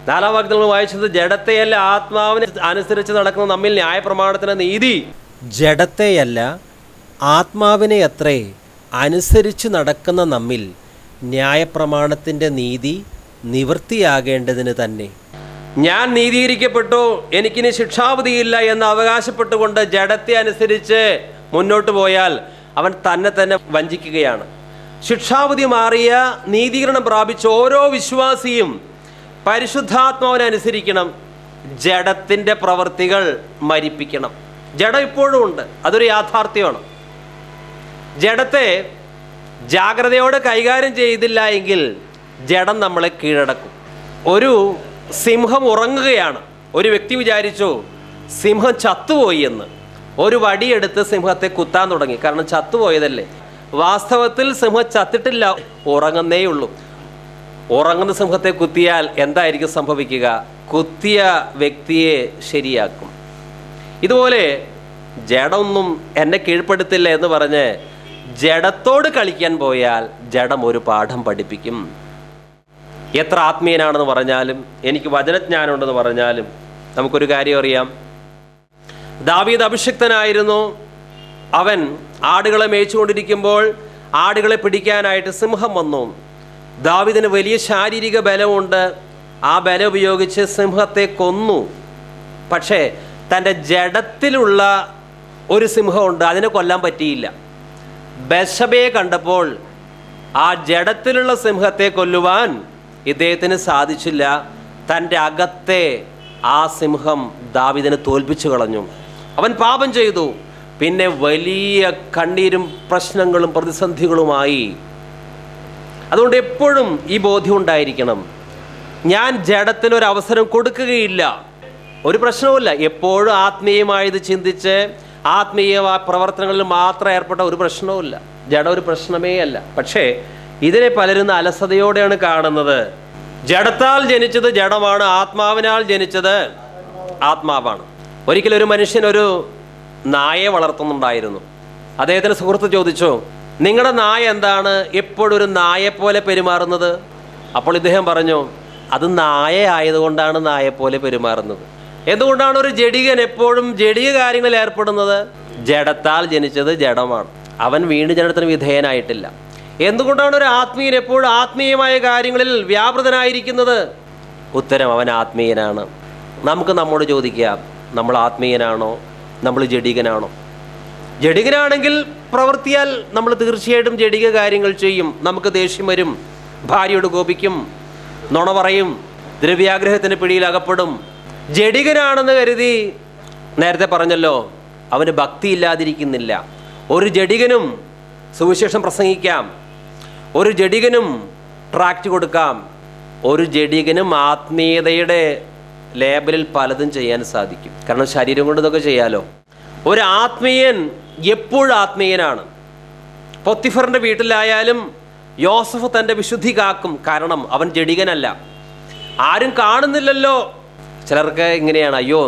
4-ാം വാക്യത്തിൽ നമ്മൾ വായിച്ചത്, ജഡത്തെയല്ല ആത്മാവിനെ അനുസരിച്ച് നടക്കുന്ന നമ്മിൽ ന്യായപ്രമാണത്തിന് നീതി. ജഡത്തെയല്ല ആത്മാവിനെ അത്രേ അനുസരിച്ച് നടക്കുന്ന നമ്മിൽ ന്യായപ്രമാണത്തിൻ്റെ നീതി നിവൃത്തിയാകേണ്ടതിന് തന്നെ. ഞാൻ നീതീകരിക്കപ്പെട്ടു, എനിക്കിനി ശിക്ഷാവധിയില്ല എന്ന് അവകാശപ്പെട്ടുകൊണ്ട് ജഡത്തെ അനുസരിച്ച് മുന്നോട്ട് പോയാൽ അവൻ തന്നെ വഞ്ചിക്കുകയാണ്. ശിക്ഷാവധി മാറിയ, നീതീകരണം പ്രാപിച്ച ഓരോ വിശ്വാസിയും പരിശുദ്ധാത്മാവിനനുസരിക്കണം. ജഡത്തിൻ്റെ പ്രവൃത്തികൾ മരിപ്പിക്കണം. ജഡം ഇപ്പോഴും ഉണ്ട്, അതൊരു യാഥാർത്ഥ്യമാണ്. ജഡത്തെ ജാഗ്രതയോടെ കൈകാര്യം ചെയ്തില്ല എങ്കിൽ ജഡം നമ്മളെ കീഴടക്കും. ഒരു സിംഹം ഉറങ്ങുകയാണ്. ഒരു വ്യക്തി വിചാരിച്ചു സിംഹം ചത്തുപോയി എന്ന്. ഒരു വടിയെടുത്ത് സിംഹത്തെ കുത്താൻ തുടങ്ങി. കാരണം ചത്തുപോയതല്ലേ. വാസ്തവത്തിൽ സിംഹം ചത്തിട്ടില്ല, ഉറങ്ങുന്നേ ഉള്ളൂ. ഉറങ്ങുന്ന സിംഹത്തെ കുത്തിയാൽ എന്തായിരിക്കും സംഭവിക്കുക? കുത്തിയ വ്യക്തിയെ ശരിയാക്കും. ഇതുപോലെ ജഡമൊന്നും എന്നെ കീഴ്പ്പെടുത്തില്ല എന്ന് പറഞ്ഞ് ജഡത്തോട് കളിക്കാൻ പോയാൽ ജഡം ഒരു പാഠം പഠിപ്പിക്കും. എത്ര ആത്മീയനാണെന്ന് പറഞ്ഞാലും, എനിക്ക് വചനജ്ഞാനം ഉണ്ടെന്ന് പറഞ്ഞാലും, നമുക്കൊരു കാര്യം അറിയാം. ദാവീദ് അഭിഷിക്തനായിരുന്നു. അവൻ ആടുകളെ മേയിച്ചുകൊണ്ടിരിക്കുമ്പോൾ ആടുകളെ പിടിക്കാനായിട്ട് സിംഹം വന്നു. ദാവീദിന് വലിയ ശാരീരിക ബലമുണ്ട്. ആ ബലം ഉപയോഗിച്ച് സിംഹത്തെ കൊന്നു. പക്ഷേ തൻ്റെ ജഡത്തിലുള്ള ഒരു സിംഹമുണ്ട്, അതിനെ കൊല്ലാൻ പറ്റിയില്ല. ബത്ശബയെ കണ്ടപ്പോൾ ആ ജഡത്തിലുള്ള സിംഹത്തെ കൊല്ലുവാൻ ഇദ്ദേഹത്തിന് സാധിച്ചില്ല. തൻ്റെ അകത്തെ ആ സിംഹം ദാവീദിനെ തോൽപ്പിച്ചു കളഞ്ഞു. അവൻ പാപം ചെയ്തു. പിന്നെ വലിയ കണ്ണീരും പ്രശ്നങ്ങളും പ്രതിസന്ധികളുമായി. അതുകൊണ്ട് എപ്പോഴും ഈ ബോധ്യം ഉണ്ടായിരിക്കണം, ഞാൻ ജഡത്തിനൊരു അവസരം കൊടുക്കുകയില്ല. ഒരു പ്രശ്നവുമില്ല. എപ്പോഴും ആത്മീയമായത് ചിന്തിച്ച് ആത്മീയ പ്രവർത്തനങ്ങളിൽ മാത്രം ഏർപ്പെട്ട ഒരു പ്രശ്നവുമില്ല. ജഡം ഒരു പ്രശ്നമേ അല്ല. പക്ഷേ ഇതിനെ പലരും അലസതയോടെയാണ് കാണുന്നത്. ജഡത്താൽ ജനിച്ചത് ജഡമാണ്, ആത്മാവിനാൽ ജനിച്ചത് ആത്മാവാണ്. ഒരിക്കലും ഒരു മനുഷ്യൻ ഒരു നായയെ വളർത്തുന്നുണ്ടായിരുന്നു. അദ്ദേഹത്തിന് സുഹൃത്ത് ചോദിച്ചു, നിങ്ങളുടെ നായ എന്താണ് എപ്പോഴും ഒരു നായെപ്പോലെ പെരുമാറുന്നത്? അപ്പോൾ ഇദ്ദേഹം പറഞ്ഞു, അത് നായ ആയതുകൊണ്ടാണ് നായെപ്പോലെ പെരുമാറുന്നത്. എന്തുകൊണ്ടാണ് ഒരു ജഡികൻ എപ്പോഴും ജഡിക കാര്യങ്ങളിൽ ഏർപ്പെടുന്നത്? ജഡത്താൽ ജനിച്ചത് ജഡമാണ്. അവൻ വീണ്ടും ജഡത്തിന് വിധേയനായിട്ടില്ല. എന്തുകൊണ്ടാണ് ഒരു ആത്മീയൻ എപ്പോഴും ആത്മീയമായ കാര്യങ്ങളിൽ വ്യാപൃതനായിരിക്കുന്നത്? ഉത്തരം, അവൻ ആത്മീയനാണ്. നമുക്ക് നമ്മോട് ചോദിക്കാം, നമ്മൾ ആത്മീയനാണോ? നമ്മൾ ജഡികനാണോ? ജഡികനാണെങ്കിൽ പ്രവർത്തിയാൽ നമ്മൾ തീർച്ചയായിട്ടും ജഡിക കാര്യങ്ങൾ ചെയ്യും. നമുക്ക് ദേഷ്യം വരും, ഭാര്യയോട് കോപിക്കും, നുണ പറയും, ദ്രവ്യാഗ്രഹത്തിൻ്റെ പിടിയിൽ അകപ്പെടും. ജഡികനാണെന്ന് കരുതി, നേരത്തെ പറഞ്ഞല്ലോ, അവന് ഭക്തി ഇല്ലാതിരിക്കുന്നില്ല. ഒരു ജഡികനും സുവിശേഷം പ്രസംഗിക്കാം, ഒരു ജഡികനും ട്രാക്റ്റ് കൊടുക്കാം, ഒരു ജഡികനും ആത്മീയതയുടെ ലേബലിൽ പലതും ചെയ്യാൻ സാധിക്കും. കാരണം ശരീരം കൊണ്ട് ഇതൊക്കെ ചെയ്യാലോ. ഒരു ആത്മീയൻ എപ്പോഴും ആത്മീയനാണ്. പൊത്തിഫറിൻ്റെ വീട്ടിലായാലും യോസഫ് തൻ്റെ വിശുദ്ധി കാക്കും. കാരണം അവൻ ജഡികനല്ല. ആരും കാണുന്നില്ലല്ലോ. ചിലർക്ക് ഇങ്ങനെയാണ്, അയ്യോ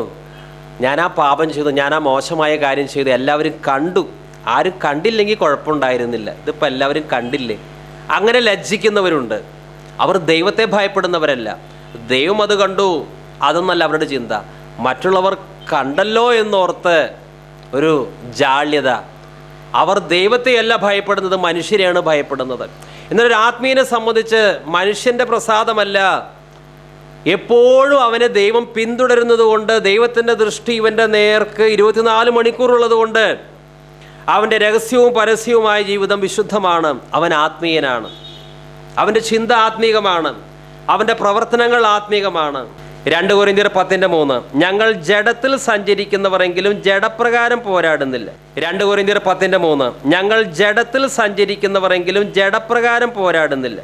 ഞാൻ ആ പാപം ചെയ്തു, ഞാൻ ആ മോശമായ കാര്യം ചെയ്തു, എല്ലാവരും കണ്ടു. ആരും കണ്ടില്ലെങ്കിൽ കുഴപ്പമുണ്ടായിരുന്നില്ല, ഇതിപ്പോൾ എല്ലാവരും കണ്ടില്ലേ. അങ്ങനെ ലജ്ജിക്കുന്നവരുണ്ട്. അവർ ദൈവത്തെ ഭയപ്പെടുന്നവരല്ല. ദൈവം അത് കണ്ടു, അതൊന്നല്ല അവരുടെ ചിന്ത. മറ്റുള്ളവർ കണ്ടല്ലോ എന്നോർത്ത് ഒരു ജാള്യത. അവർ ദൈവത്തെയല്ല ഭയപ്പെടുന്നത്, മനുഷ്യരെയാണ് ഭയപ്പെടുന്നത്. എന്നൊരു ആത്മീയനെ സംബന്ധിച്ച് മനുഷ്യൻ്റെ പ്രസാദമല്ല, എപ്പോഴും അവനെ ദൈവം പിന്തുടരുന്നത് കൊണ്ട്, ദൈവത്തിൻ്റെ ദൃഷ്ടി ഇവൻ്റെ നേർക്ക് 24 മണിക്കൂറുള്ളത് കൊണ്ട് അവൻ്റെ രഹസ്യവും പരസ്യവുമായ ജീവിതം വിശുദ്ധമാണ്. അവൻ ആത്മീയനാണ്. അവൻ്റെ ചിന്ത ആത്മീകമാണ്. അവൻ്റെ പ്രവർത്തനങ്ങൾ ആത്മീകമാണ്. 2 കൊരിന്ത്യർ 10:3 ഞങ്ങൾ ജഡത്തിൽ സഞ്ചരിക്കുന്നവരെങ്കിലും ജഡപ്രകാരം പോരാടുന്നില്ല. 2 കൊരിന്ത്യർ 10:3 ഞങ്ങൾ ജഡത്തിൽ സഞ്ചരിക്കുന്നവരെങ്കിലും ജഡപ്രകാരം പോരാടുന്നില്ല.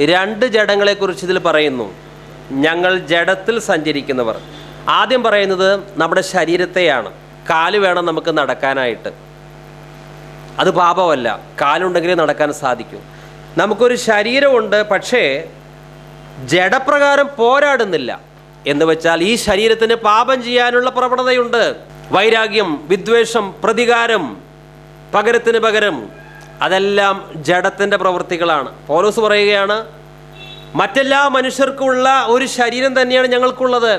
2 ജഡങ്ങളെക്കുറിച്ച് ഇതിൽ പറയുന്നു. ഞങ്ങൾ ജഡത്തിൽ സഞ്ചരിക്കുന്നവർ. ആദ്യം പറയുന്നത് നമ്മുടെ ശരീരത്തെയാണ്. കാല് വേണം നമുക്ക് നടക്കാനായിട്ട്. അത് പാപമല്ല, കാലുണ്ടെങ്കിലേ നടക്കാൻ സാധിക്കൂ. നമുക്കൊരു ശരീരമുണ്ട്, പക്ഷേ ജഡപ്രകാരം പോരാടുന്നില്ല. എന്ന് വെച്ചാൽ ഈ ശരീരത്തിന് പാപം ചെയ്യാനുള്ള പ്രവണതയുണ്ട്. വൈരാഗ്യം, വിദ്വേഷം, പ്രതികാരം, പകരത്തിന് പകരം, അതെല്ലാം ജഡത്തിൻ്റെ പ്രവൃത്തികളാണ്. പൗലോസ് പറയുകയാണ്, മറ്റെല്ലാ മനുഷ്യർക്കുള്ള ഒരു ശരീരം തന്നെയാണ് ഞങ്ങൾക്കുള്ളത്.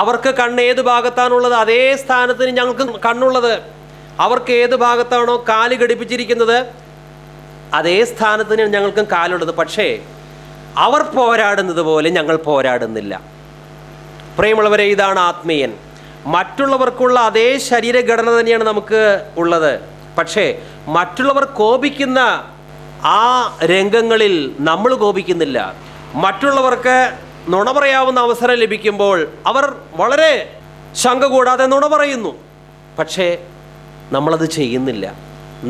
അവർക്ക് കണ്ണ് ഏത് ഭാഗത്താണുള്ളത് അതേ സ്ഥാനത്തിന് ഞങ്ങൾക്ക് കണ്ണുള്ളത്. അവർക്ക് ഏത് ഭാഗത്താണോ കാല് ഘടിപ്പിച്ചിരിക്കുന്നത് അതേ സ്ഥാനത്തിന് ഞങ്ങൾക്കും കാലുള്ളത്. പക്ഷേ അവർ പോരാടുന്നത് പോലെ ഞങ്ങൾ പോരാടുന്നില്ല. പ്രിയമുള്ളവരെ, ഇതാണ് ആത്മീയൻ. മറ്റുള്ളവർക്കുള്ള അതേ ശരീരഘടന തന്നെയാണ് നമുക്ക് ഉള്ളത്. പക്ഷേ മറ്റുള്ളവർ കോപിക്കുന്ന ആ രംഗങ്ങളിൽ നമ്മൾ കോപിക്കുന്നില്ല. മറ്റുള്ളവർക്ക് നുണ പറയാവുന്ന അവസരം ലഭിക്കുമ്പോൾ അവർ വളരെ ശങ്ക കൂടാതെ നുണ പറയുന്നു. പക്ഷേ നമ്മളത് ചെയ്യുന്നില്ല.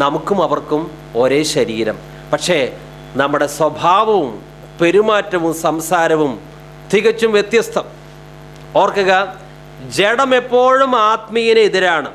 നമുക്കും അവർക്കും ഒരേ ശരീരം, പക്ഷേ നമ്മുടെ സ്വഭാവവും പെരുമാറ്റവും സംസാരവും തികച്ചും വ്യത്യസ്തം. ഓർക്കുക, ജഡം എപ്പോഴും ആത്മീയന് എതിരാണ്.